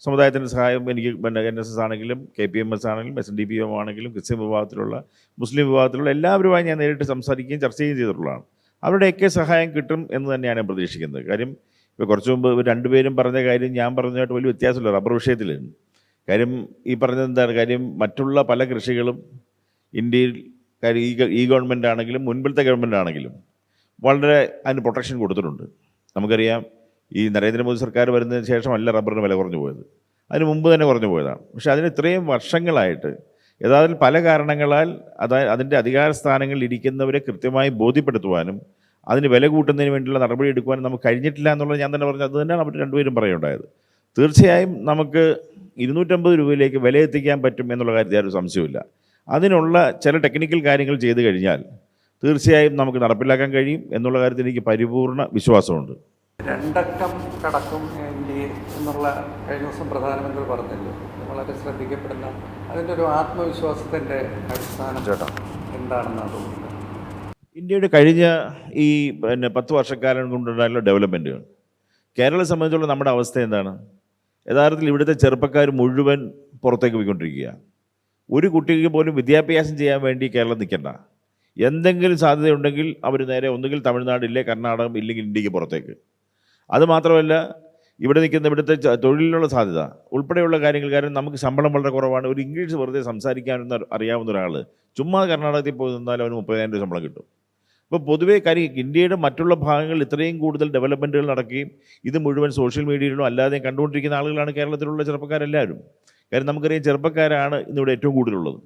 S4: സമുദായത്തിൻ്റെ സഹായം എനിക്ക് പിന്നെ NSS ആണെങ്കിലും KPMS ആണെങ്കിലും SNDP ആണെങ്കിലും ക്രിസ്ത്യൻ വിഭാഗത്തിലുള്ള മുസ്ലിം വിഭാഗത്തിലുള്ള എല്ലാവരുമായി ഞാൻ നേരിട്ട് സംസാരിക്കുകയും ചർച്ച ചെയ്യുകയും ചെയ്തിട്ടുള്ളതാണ്. അവരുടെയൊക്കെ സഹായം കിട്ടും എന്ന് തന്നെയാണ് ഞാൻ പ്രതീക്ഷിക്കുന്നത്. കാര്യം ഇപ്പോൾ കുറച്ച് മുമ്പ് രണ്ടുപേരും പറഞ്ഞ കാര്യം ഞാൻ പറഞ്ഞതായിട്ട് വലിയ വ്യത്യാസമില്ല റബ്ബർ വിഷയത്തിൽ. കാര്യം ഈ പറഞ്ഞത് എന്താണ്? കാര്യം മറ്റുള്ള പല കൃഷികളും ഇന്ത്യയിൽ ഈ ഗവൺമെൻറ് ആണെങ്കിലും മുൻപിലത്തെ ഗവൺമെൻറ് ആണെങ്കിലും വളരെ അതിന് പ്രൊട്ടക്ഷൻ കൊടുത്തിട്ടുണ്ട്. നമുക്കറിയാം ഈ നരേന്ദ്രമോദി സർക്കാർ വരുന്നതിന് ശേഷമല്ല റബ്ബറിന് വില കുറഞ്ഞു പോയത്, അതിന് മുമ്പ് തന്നെ കുറഞ്ഞു പോയതാണ്. പക്ഷേ അതിന് ഇത്രയും വർഷങ്ങളായിട്ട് യഥാർത്ഥത്തിൽ പല കാരണങ്ങളാൽ അതിൻ്റെ അധികാര സ്ഥാനങ്ങളിൽ ഇരിക്കുന്നവരെ കൃത്യമായി ബോധ്യപ്പെടുത്തുവാനും അതിന് വില കൂട്ടുന്നതിന് വേണ്ടിയുള്ള നടപടി എടുക്കുവാനും നമുക്ക് കഴിഞ്ഞിട്ടില്ല എന്നുള്ളത് ഞാൻ തന്നെ പറഞ്ഞു. അത് തന്നെയാണ് അവർ രണ്ടുപേരും പറയുണ്ടായത്. തീർച്ചയായും നമുക്ക് 250 രൂപയിലേക്ക് വില എത്തിക്കാൻ പറ്റും എന്നുള്ള കാര്യത്തിൽ ഒരു സംശയമില്ല. അതിനുള്ള ചില ടെക്നിക്കൽ കാര്യങ്ങൾ ചെയ്തു കഴിഞ്ഞാൽ തീർച്ചയായും നമുക്ക് നടപ്പിലാക്കാൻ കഴിയും എന്നുള്ള കാര്യത്തിൽ എനിക്ക് പരിപൂർണ വിശ്വാസമുണ്ട്.
S5: 2 അക്കം കടക്കും NDA എന്നുള്ള കഴിഞ്ഞ ദിവസം പ്രധാനമന്ത്രി പറഞ്ഞല്ലോ, വളരെ ശ്രദ്ധിക്കപ്പെടുന്ന അതിൻ്റെ ഒരു ആത്മവിശ്വാസത്തിൻ്റെ അടിസ്ഥാനം എന്താണെന്നാണ് തോന്നുന്നത്?
S4: ഇന്ത്യയുടെ കഴിഞ്ഞ ഈ 10 വർഷക്കാലം കൊണ്ടുണ്ടായുള്ള ഡെവലപ്മെൻറ്റുകൾ കേരളത്തെ സംബന്ധിച്ചുള്ള നമ്മുടെ അവസ്ഥ എന്താണ്? യഥാർത്ഥത്തിൽ ഇവിടുത്തെ ചെറുപ്പക്കാർ മുഴുവൻ പുറത്തേക്ക് പോയിക്കൊണ്ടിരിക്കുക. ഒരു കുട്ടിക്ക് പോലും വിദ്യാഭ്യാസം ചെയ്യാൻ വേണ്ടി കേരളം നിൽക്കണ്ട. എന്തെങ്കിലും സാധ്യതയുണ്ടെങ്കിൽ അവർ നേരെ ഒന്നുകിൽ തമിഴ്നാട്, ഇല്ലേ കർണാടകം, ഇല്ലെങ്കിൽ ഇന്ത്യക്ക് പുറത്തേക്ക്. അതുമാത്രമല്ല ഇവിടുത്തെ തൊഴിലിനുള്ള സാധ്യത ഉൾപ്പെടെയുള്ള കാര്യങ്ങൾ. കാരണം നമുക്ക് ശമ്പളം വളരെ കുറവാണ്. ഒരു ഇംഗ്ലീഷ് വെറുതെ സംസാരിക്കാനൊന്നും അറിയാവുന്ന ഒരാൾ ചുമ്മാ കർണാടകത്തിൽ പോയി നിന്നാൽ അവന് 30,000 രൂപ ശമ്പളം കിട്ടും. അപ്പോൾ പൊതുവേ കാര്യം ഇന്ത്യയുടെ മറ്റുള്ള ഭാഗങ്ങളിൽ ഇത്രയും കൂടുതൽ ഡെവലപ്മെൻറ്റുകൾ നടക്കുകയും ഇത് മുഴുവൻ സോഷ്യൽ മീഡിയയിലും അല്ലാതെയും കണ്ടുകൊണ്ടിരിക്കുന്ന ആളുകളാണ് കേരളത്തിലുള്ള ചെറുപ്പക്കാരെല്ലാവരും. കാര്യം നമുക്കറിയാം ചെറുപ്പക്കാരാണ് ഇന്നിവിടെ ഏറ്റവും കൂടുതലുള്ളത്.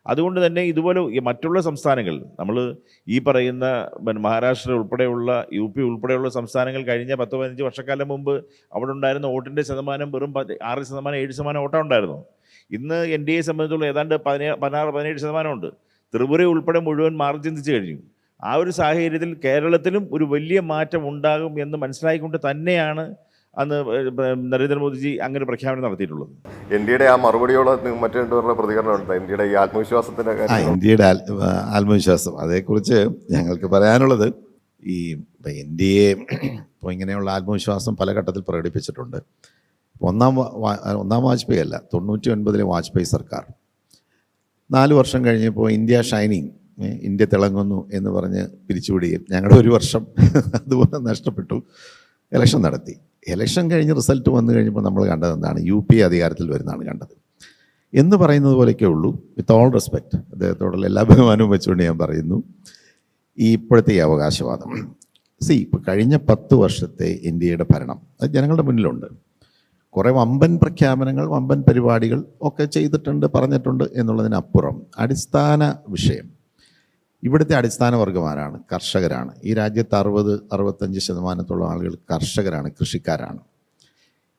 S4: അതുകൊണ്ട് തന്നെ ഇതുപോലെ മറ്റുള്ള സംസ്ഥാനങ്ങൾ, നമ്മൾ ഈ പറയുന്ന മഹാരാഷ്ട്ര ഉൾപ്പെടെയുള്ള UP ഉൾപ്പെടെയുള്ള സംസ്ഥാനങ്ങൾ കഴിഞ്ഞ 10-15 വർഷക്കാലം മുമ്പ് അവിടെ ഉണ്ടായിരുന്ന വോട്ടിൻ്റെ ശതമാനം വെറും 6%, 7% വോട്ടം ഉണ്ടായിരുന്നു. ഇന്ന് NDA സംബന്ധിച്ചുള്ള ഏതാണ്ട് 16-17% ഉണ്ട്. ത്രിപുര ഉൾപ്പെടെ മുഴുവൻ മാറി ചിന്തിച്ച് കഴിഞ്ഞു. ആ ഒരു സാഹചര്യത്തിൽ കേരളത്തിലും ഒരു വലിയ മാറ്റം ഉണ്ടാകും എന്ന് മനസ്സിലായിക്കൊണ്ട് തന്നെയാണ് അന്ന് നരേന്ദ്രമോദിജി അങ്ങനെ പ്രഖ്യാപനം നടത്തിയിട്ടുള്ളത്.
S1: ഇന്ത്യയുടെ ആ മറുപടിയോട് മറ്റുള്ള പ്രതികരണം ഉണ്ട്. ഇന്ത്യയുടെ ഈ ആത്മവിശ്വാസത്തിൻ്റെ
S3: ഇന്ത്യയുടെ ആത്മവിശ്വാസം, അതേക്കുറിച്ച് ഞങ്ങൾക്ക് പറയാനുള്ളത് ഈ NDA ഇപ്പോൾ ഇങ്ങനെയുള്ള ആത്മവിശ്വാസം പല ഘട്ടത്തിൽ പ്രകടിപ്പിച്ചിട്ടുണ്ട്. ഒന്നാം വാജ്പേയി അല്ല, 99-ലെ വാജ്പേയി സർക്കാർ 4 വർഷം കഴിഞ്ഞപ്പോൾ ഇന്ത്യ ഷൈനിങ്, ഇന്ത്യ തിളങ്ങുന്നു എന്ന് പറഞ്ഞ് പിരിച്ചുവിടുകയും ഞങ്ങളുടെ 1 വർഷം അതുപോലെ നഷ്ടപ്പെട്ടു. ഇലക്ഷൻ നടത്തി. ഇലക്ഷൻ കഴിഞ്ഞ് റിസൾട്ട് വന്നു കഴിഞ്ഞപ്പോൾ നമ്മൾ കണ്ടത് എന്താണ്? UP അധികാരത്തിൽ വരുന്നതാണ് കണ്ടത് എന്ന് പറയുന്നത് പോലെയൊക്കെ ഉള്ളൂ. വിത്ത് ഓൾ റെസ്പെക്റ്റ്, അദ്ദേഹത്തോടുള്ള എല്ലാ ബഹുമാനവും വെച്ചുകൊണ്ട് ഞാൻ പറയുന്നു, ഈ ഇപ്പോഴത്തെ ഈ അവകാശവാദം ഇപ്പോൾ കഴിഞ്ഞ 10 വർഷത്തെ ഇന്ത്യയുടെ ഭരണം അത് ജനങ്ങളുടെ മുന്നിലുണ്ട്. കുറേ വമ്പൻ പ്രഖ്യാപനങ്ങൾ, വമ്പൻ പരിപാടികൾ ഒക്കെ ചെയ്തിട്ടുണ്ട്, പറഞ്ഞിട്ടുണ്ട് എന്നുള്ളതിനപ്പുറം അടിസ്ഥാന വിഷയം ഇവിടുത്തെ അടിസ്ഥാന വർഗം ആരാണ്? കർഷകരാണ്. ഈ രാജ്യത്ത് 60-65% ആളുകൾ കർഷകരാണ്, കൃഷിക്കാരാണ്.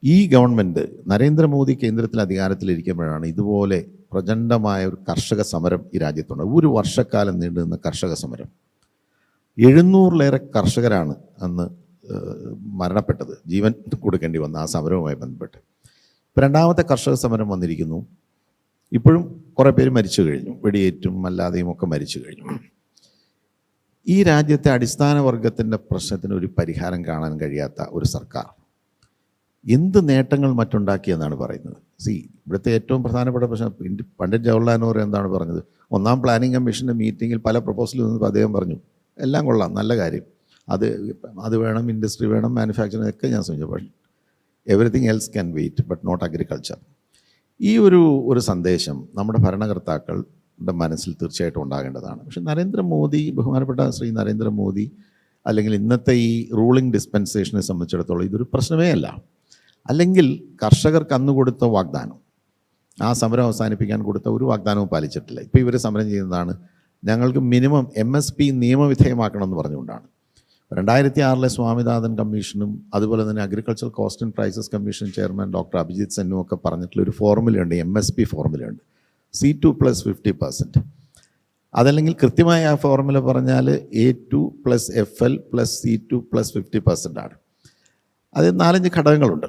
S3: ഈ ഗവൺമെൻറ് നരേന്ദ്രമോദി കേന്ദ്രത്തിൽ അധികാരത്തിലിരിക്കുമ്പോഴാണ് ഇതുപോലെ പ്രചണ്ഡമായ ഒരു കർഷക സമരം ഈ രാജ്യത്തുണ്ട്. ഒരു വർഷക്കാലം നീണ്ടു നിന്ന കർഷക സമരം. 700-ലേറെ കർഷകരാണ് അന്ന് മരണപ്പെട്ടത്, ജീവൻ കൊടുക്കേണ്ടി വന്ന ആ സമരവുമായി ബന്ധപ്പെട്ട്. ഇപ്പോൾ രണ്ടാമത്തെ കർഷക സമരം വന്നിരിക്കുന്നു. ഇപ്പോഴും കുറേ പേര് മരിച്ചു കഴിഞ്ഞു, വെടിയേറ്റും അല്ലാതെയും ഒക്കെ മരിച്ചു കഴിഞ്ഞു. ഈ രാജ്യത്തെ അടിസ്ഥാന വർഗത്തിൻ്റെ പ്രശ്നത്തിന് ഒരു പരിഹാരം കാണാൻ കഴിയാത്ത ഒരു സർക്കാർ എന്ത് നേട്ടങ്ങൾ മറ്റുണ്ടാക്കിയെന്നാണ് പറയുന്നത്? ഇവിടുത്തെ ഏറ്റവും പ്രധാനപ്പെട്ട പ്രശ്നം, പണ്ഡിറ്റ് ജവഹർലാൽ നെഹ്റു എന്താണ് പറഞ്ഞത്? ഒന്നാം പ്ലാനിംഗ് കമ്മീഷൻ്റെ മീറ്റിങ്ങിൽ പല പ്രപ്പോസൽ വന്നപ്പോൾ അദ്ദേഹം പറഞ്ഞു, എല്ലാം കൊള്ളാം, നല്ല കാര്യം, അത് വേണം, ഇൻഡസ്ട്രി വേണം, മാനുഫാക്ചറിങ് ഒക്കെ ഞാൻ ശ്രമിച്ചു, പക്ഷേ everything else can wait but not agriculture. ഈ ഒരു സന്ദേശം നമ്മുടെ ഭരണകർത്താക്കളുടെ മനസ്സിൽ തീർച്ചയായിട്ടും ഉണ്ടാകേണ്ടതാണ്. പക്ഷേ നരേന്ദ്രമോദി, ബഹുമാനപ്പെട്ട ശ്രീ നരേന്ദ്രമോദി, അല്ലെങ്കിൽ ഇന്നത്തെ ഈ റൂളിംഗ് ഡിസ്പെൻസേഷനെ സംബന്ധിച്ചിടത്തോളം ഇതൊരു പ്രശ്നമേ അല്ല. അല്ലെങ്കിൽ കർഷകർക്ക് അന്ന് കൊടുത്ത വാഗ്ദാനം, ആ സമരം അവസാനിപ്പിക്കാൻ കൊടുത്ത ഒരു വാഗ്ദാനവും പാലിച്ചിട്ടില്ല. ഇപ്പോൾ ഇവർ സമരം ചെയ്യുന്നതാണ് ഞങ്ങൾക്ക് മിനിമം MSP നിയമവിധേയമാക്കണമെന്ന് പറഞ്ഞുകൊണ്ടാണ്. 2006 സ്വാമിനാഥൻ കമ്മീഷനും അതുപോലെ തന്നെ agriculture cost and prices commission chairman doctor Abhijit സെന്നും ഒക്കെ പറഞ്ഞിട്ടുള്ള ഒരു ഫോർമുലയുണ്ട്, MSP ഫോർമുലയുണ്ട്, C2 + 50%. അതല്ലെങ്കിൽ കൃത്യമായ ആ ഫോർമുല പറഞ്ഞാൽ A2 + FL + C2 + 50% ആണ്. അത് 4-5 ഘടകങ്ങളുണ്ട്.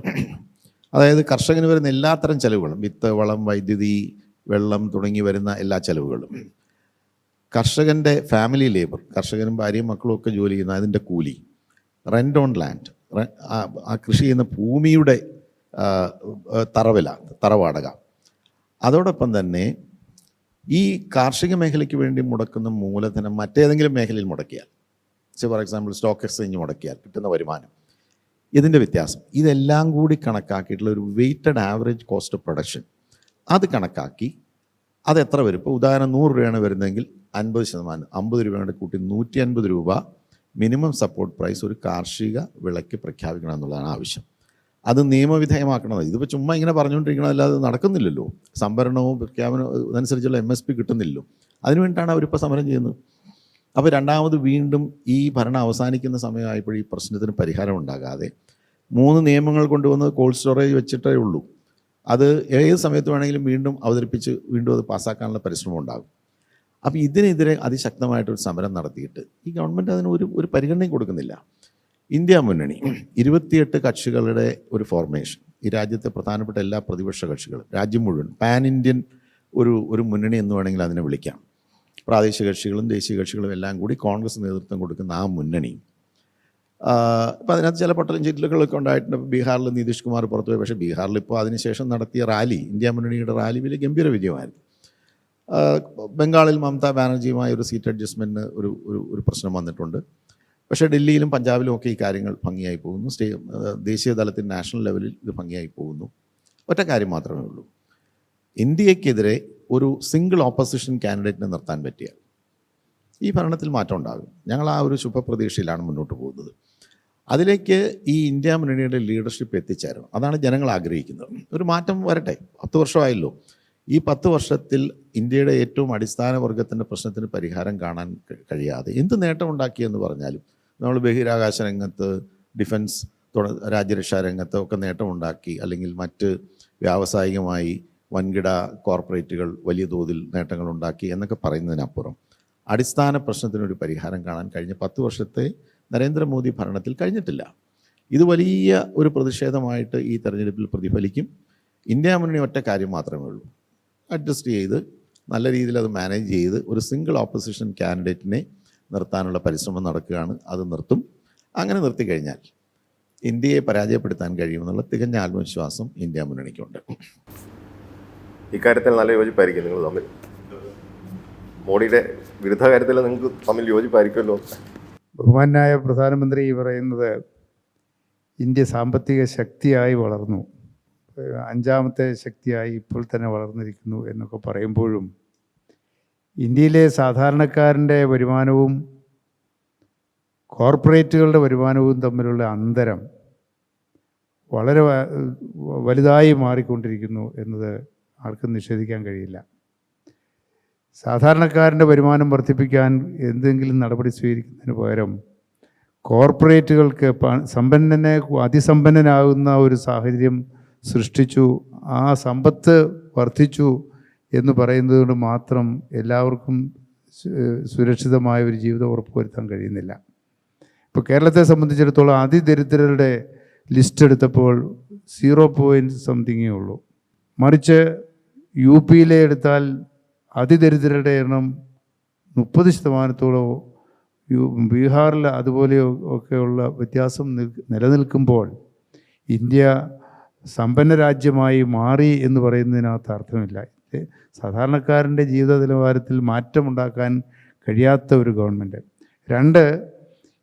S3: അതായത് കർഷകന് വരുന്ന എല്ലാത്തരം ചെലവുകളും, വിത്ത്, വളം, വൈദ്യുതി, വെള്ളം തുടങ്ങി വരുന്ന എല്ലാ ചെലവുകളും, കർഷകൻ്റെ ഫാമിലി ലേബർ, കർഷകനും ഭാര്യയും മക്കളും ഒക്കെ ജോലി ചെയ്യുന്ന അതിൻ്റെ കൂലി, റെൻ്റ് ഓൺ ലാൻഡ്, ആ കൃഷി ചെയ്യുന്ന ഭൂമിയുടെ തറവില, തറവാടക, അതോടൊപ്പം തന്നെ ഈ കാർഷിക മേഖലയ്ക്ക് വേണ്ടി മുടക്കുന്ന മൂലധനം മറ്റേതെങ്കിലും മേഖലയിൽ മുടക്കിയാൽ, ഫോർ എക്സാമ്പിൾ സ്റ്റോക്ക് എക്സ്ചേഞ്ച് മുടക്കിയാൽ കിട്ടുന്ന വരുമാനം, ഇതിൻ്റെ വ്യത്യാസം, ഇതെല്ലാം കൂടി കണക്കാക്കിയിട്ടുള്ള ഒരു weighted average cost of production അത് കണക്കാക്കി അത് എത്ര വരും? ഇപ്പോൾ ഉദാഹരണം 100 രൂപയാണ് വരുന്നതെങ്കിൽ 50%, 50 രൂപയുടെ കൂട്ടി 150 രൂപ മിനിമം സപ്പോർട്ട് പ്രൈസ് ഒരു കാർഷിക വിളയ്ക്ക് പ്രഖ്യാപിക്കണം എന്നുള്ളതാണ് ആവശ്യം. അത് നിയമവിധേയമാക്കണം. ഇതിപ്പോൾ ചുമ്മാ ഇങ്ങനെ പറഞ്ഞുകൊണ്ടിരിക്കണമല്ലാതെ നടക്കുന്നില്ലല്ലോ. സംഭരണവും പ്രഖ്യാപനവും അതനുസരിച്ചുള്ള MSP കിട്ടുന്നില്ലല്ലോ. അതിനുവേണ്ടിയിട്ടാണ് അവരിപ്പോൾ സമരം ചെയ്യുന്നത്. അപ്പോൾ രണ്ടാമത് വീണ്ടും ഈ ഭരണം അവസാനിക്കുന്ന സമയമായപ്പോൾ ഈ പ്രശ്നത്തിന് പരിഹാരം ഉണ്ടാകാതെ 3 നിയമങ്ങൾ കൊണ്ടുവന്ന് കോൾഡ് സ്റ്റോറേജ് വെച്ചിട്ടേ ഉള്ളൂ. അത് ഏത് സമയത്ത് വേണമെങ്കിലും വീണ്ടും അവതരിപ്പിച്ച് വീണ്ടും അത് പാസ്സാക്കാനുള്ള പരിശ്രമം ഉണ്ടാകും. അപ്പോൾ ഇതിനെതിരെ അതിശക്തമായിട്ടൊരു സമരം നടത്തിയിട്ട് ഈ ഗവൺമെൻറ് അതിന് ഒരു പരിഗണനയും കൊടുക്കുന്നില്ല. ഇന്ത്യ മുന്നണി 28 കക്ഷികളുടെ ഒരു ഫോർമേഷൻ, ഈ രാജ്യത്തെ പ്രധാനപ്പെട്ട എല്ലാ പ്രതിപക്ഷ കക്ഷികളും, രാജ്യം മുഴുവൻ പാൻ ഇന്ത്യൻ ഒരു മുന്നണി എന്ന് വേണമെങ്കിൽ അതിനെ വിളിക്കാം. പ്രാദേശിക കക്ഷികളും ദേശീയ കക്ഷികളും എല്ലാം കൂടി കോൺഗ്രസ് നേതൃത്വം കൊടുക്കുന്ന ആ മുന്നണി, ഇപ്പോൾ അതിനകത്ത് ചില പൊട്ടലും ചിറ്റലുകളൊക്കെ ഉണ്ടായിട്ടുണ്ട്. ബീഹാറിൽ നിതീഷ് കുമാർ പുറത്തുപോയി, പക്ഷേ ബീഹാറിൽ ഇപ്പോൾ അതിനുശേഷം നടത്തിയ റാലി, ഇന്ത്യ മുന്നണിയുടെ റാലി വലിയ ഗംഭീര വിജയമായിരുന്നു. ബംഗാളിൽ മമതാ ബാനർജിയുമായ ഒരു സീറ്റ് അഡ്ജസ്റ്റ്മെൻറ്റിന് ഒരു പ്രശ്നം വന്നിട്ടുണ്ട്. പക്ഷേ ഡൽഹിയിലും പഞ്ചാബിലും ഒക്കെ ഈ കാര്യങ്ങൾ ഭംഗിയായി പോകുന്നു. ദേശീയ തലത്തിൽ നാഷണൽ ലെവലിൽ ഇത് ഭംഗിയായി പോകുന്നു. ഒറ്റ കാര്യം മാത്രമേ ഉള്ളൂ, ഇന്ത്യക്കെതിരെ ഒരു സിംഗിൾ ഓപ്പോസിഷൻ കാൻഡിഡേറ്റിനെ നിർത്താൻ പറ്റിയാൽ ഈ ഭരണത്തിൽ മാറ്റം ഉണ്ടാകും. ഞങ്ങൾ ആ ഒരു ശുഭപ്രതീക്ഷയിലാണ് മുന്നോട്ട് പോകുന്നത്. അതിലേക്ക് ഈ ഇന്ത്യ മുന്നണിയുടെ ലീഡർഷിപ്പ് എത്തിച്ചേരണം. അതാണ് ജനങ്ങൾ ആഗ്രഹിക്കുന്നത്. ഒരു മാറ്റം വരട്ടെ. 10 വർഷമായല്ലോ. ഈ 10 വർഷത്തിൽ ഇന്ത്യയുടെ ഏറ്റവും അടിസ്ഥാന വർഗത്തിൻ്റെ പ്രശ്നത്തിന് പരിഹാരം കാണാൻ കഴിയാതെ എന്ത് നേട്ടം ഉണ്ടാക്കിയെന്ന് പറഞ്ഞാലും, നമ്മൾ ബഹിരാകാശ രംഗത്ത്, ഡിഫൻസ്, രാജ്യരക്ഷാ രംഗത്ത് ഒക്കെ നേട്ടമുണ്ടാക്കി, അല്ലെങ്കിൽ മറ്റ് വ്യാവസായികമായി വൻകിട കോർപ്പറേറ്റുകൾ വലിയ തോതിൽ നേട്ടങ്ങളുണ്ടാക്കി എന്നൊക്കെ പറയുന്നതിനപ്പുറം അടിസ്ഥാന പ്രശ്നത്തിനൊരു പരിഹാരം കാണാൻ കഴിഞ്ഞ 10 വർഷത്തെ നരേന്ദ്രമോദി ഭരണത്തിൽ കഴിഞ്ഞിട്ടില്ല. ഇത് വലിയ ഒരു പ്രതിഷേധമായിട്ട് ഈ തെരഞ്ഞെടുപ്പിൽ പ്രതിഫലിക്കും. ഇന്ത്യ മുന്നണി ഒറ്റ കാര്യം മാത്രമേ ഉള്ളൂ, അഡ്ജസ്റ്റ് ചെയ്ത് നല്ല രീതിയിൽ അത് മാനേജ് ചെയ്ത് ഒരു സിംഗിൾ ഓപ്പോസിഷൻ കാൻഡിഡേറ്റിനെ നിർത്താനുള്ള പരിശ്രമം നടക്കുകയാണ്. അത് നിർത്തും. അങ്ങനെ നിർത്തിക്കഴിഞ്ഞാൽ ഇന്ത്യയെ പരാജയപ്പെടുത്താൻ കഴിയുമെന്നുള്ള തികഞ്ഞ ആത്മവിശ്വാസം ഇന്ത്യ മുന്നണിക്കുണ്ട്.
S1: ഇക്കാര്യത്തിൽ നല്ല യോജിപ്പായിരിക്കും നിങ്ങൾ തമ്മിൽ. മോഡിയുടെ വിരുദ്ധ കാര്യത്തിൽ നിങ്ങൾക്ക് തമ്മിൽ യോജിപ്പായിരിക്കുമല്ലോ.
S2: ബഹുമാനായ പ്രധാനമന്ത്രി പറയുന്നത് ഇന്ത്യ സാമ്പത്തിക ശക്തിയായി വളർന്നു, 5ാമത്തെ ശക്തിയായി ഇപ്പോൾ തന്നെ വളർന്നിരിക്കുന്നു എന്നൊക്കെ പറയുമ്പോഴും ഇന്ത്യയിലെ സാധാരണക്കാരൻ്റെ വരുമാനവും കോർപ്പറേറ്റുകളുടെ വരുമാനവും തമ്മിലുള്ള അന്തരം വളരെ വലുതായി മാറിക്കൊണ്ടിരിക്കുന്നു എന്നത് ആർക്കും നിഷേധിക്കാൻ കഴിയില്ല. സാധാരണക്കാരൻ്റെ വരുമാനം വർദ്ധിപ്പിക്കാൻ എന്തെങ്കിലും നടപടി സ്വീകരിക്കുന്നതിന് പകരം കോർപ്പറേറ്റുകൾക്ക് സമ്പന്നനെ അതിസമ്പന്നനാകുന്ന ഒരു സാഹചര്യം സൃഷ്ടിച്ചു, ആ സമ്പത്ത് വർദ്ധിച്ചു എന്ന് പറയുന്നത് കൊണ്ട് മാത്രം എല്ലാവർക്കും സുരക്ഷിതമായ ഒരു ജീവിതം ഉറപ്പുവരുത്താൻ കഴിയുന്നില്ല. ഇപ്പോൾ കേരളത്തെ സംബന്ധിച്ചിടത്തോളം അതിദരിദ്രരുടെ ലിസ്റ്റ് എടുത്തപ്പോൾ 0.something ഉള്ളൂ. മറിച്ച് UP എടുത്താൽ അതിദരിദ്രരുടെ എണ്ണം 30%, ബീഹാറിൽ അതുപോലെ ഒക്കെയുള്ള വ്യത്യാസം നിലനിൽക്കുമ്പോൾ ഇന്ത്യ സമ്പന്ന രാജ്യമായി മാറി എന്ന് പറയുന്നതിനകത്ത് അർത്ഥമില്ല. സാധാരണക്കാരൻ്റെ ജീവിത നിലവാരത്തിൽ മാറ്റമുണ്ടാക്കാൻ കഴിയാത്ത ഒരു ഗവൺമെൻറ്. 2,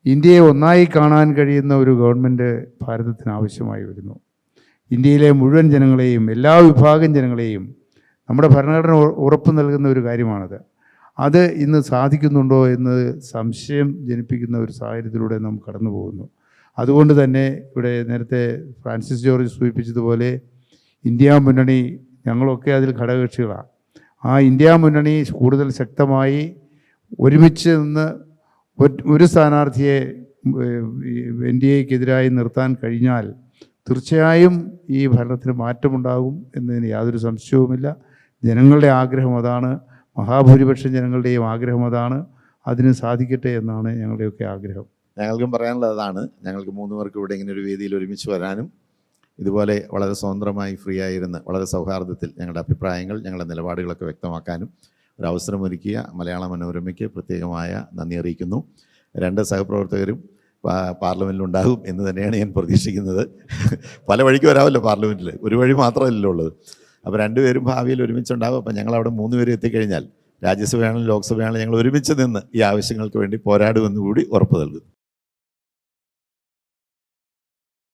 S2: ഇന്ത്യയെ ഒന്നായി കാണാൻ കഴിയുന്ന ഒരു ഗവൺമെൻറ് ഭാരതത്തിന് ആവശ്യമായി വരുന്നു. ഇന്ത്യയിലെ മുഴുവൻ ജനങ്ങളെയും, എല്ലാ വിഭാഗം ജനങ്ങളെയും നമ്മുടെ ഭരണഘടന ഉറപ്പ് നൽകുന്ന ഒരു കാര്യമാണത്. അത് ഇന്ന് സാധിക്കുന്നുണ്ടോ എന്ന് സംശയം ജനിപ്പിക്കുന്ന ഒരു സാഹചര്യത്തിലൂടെ നാം കടന്നു പോകുന്നു. അതുകൊണ്ട് തന്നെ ഇവിടെ നേരത്തെ ഫ്രാൻസിസ് ജോർജ് സൂചിപ്പിച്ചതുപോലെ ഇന്ത്യ മുന്നണി, ഞങ്ങളൊക്കെ അതിൽ ഘടകകക്ഷികളാണ്. ആ ഇന്ത്യ മുന്നണി കൂടുതൽ ശക്തമായി ഒരുമിച്ച് നിന്ന് ഒരു സ്ഥാനാർത്ഥിയെ NDAക്കെതിരായി നിർത്താൻ കഴിഞ്ഞാൽ തീർച്ചയായും ഈ ഭരണത്തിന് മാറ്റമുണ്ടാകും എന്നതിന് യാതൊരു സംശയവുമില്ല. ജനങ്ങളുടെ ആഗ്രഹം അതാണ്, മഹാഭൂരിപക്ഷം ജനങ്ങളുടെയും ആഗ്രഹം അതാണ്. അതിന് സാധിക്കട്ടെ എന്നാണ് ഞങ്ങളുടെയൊക്കെ ആഗ്രഹം.
S3: ഞങ്ങൾക്കും പറയാനുള്ളതാണ്, ഞങ്ങൾക്ക് 3 പേർക്ക് ഇവിടെ ഇങ്ങനെ ഒരു വേദിയിൽ ഒരുമിച്ച് വരാനും ഇതുപോലെ വളരെ സ്വതന്ത്രമായി ഫ്രീ ആയിരുന്ന് വളരെ സൗഹാർദ്ദത്തിൽ ഞങ്ങളുടെ അഭിപ്രായങ്ങൾ, ഞങ്ങളുടെ നിലപാടുകളൊക്കെ വ്യക്തമാക്കാനും ഒരു അവസരമൊരുക്കിയ മലയാള മനോരമയ്ക്ക് പ്രത്യേകമായ നന്ദി അറിയിക്കുന്നു. 2 സഹപ്രവർത്തകരും പാർലമെൻറ്റിലുണ്ടാകും എന്ന് തന്നെയാണ് ഞാൻ പ്രതീക്ഷിക്കുന്നത്. പല വഴിക്ക് വരാമല്ലോ പാർലമെൻറ്റിൽ, ഒരു വഴി മാത്രമല്ലല്ലോ ഉള്ളത്. അപ്പോൾ 2 പേരും ഭാവിയിൽ ഒരുമിച്ചുണ്ടാകും. അപ്പോൾ ഞങ്ങളവിടെ 3 പേര് എത്തിക്കഴിഞ്ഞാൽ രാജ്യസഭയാണെങ്കിലും ലോക്സഭയാണെങ്കിലും ഞങ്ങൾ ഒരുമിച്ച് നിന്ന് ഈ ആവശ്യങ്ങൾക്ക് വേണ്ടി പോരാടുമെന്ന് കൂടി ഉറപ്പ് നൽകുന്നു.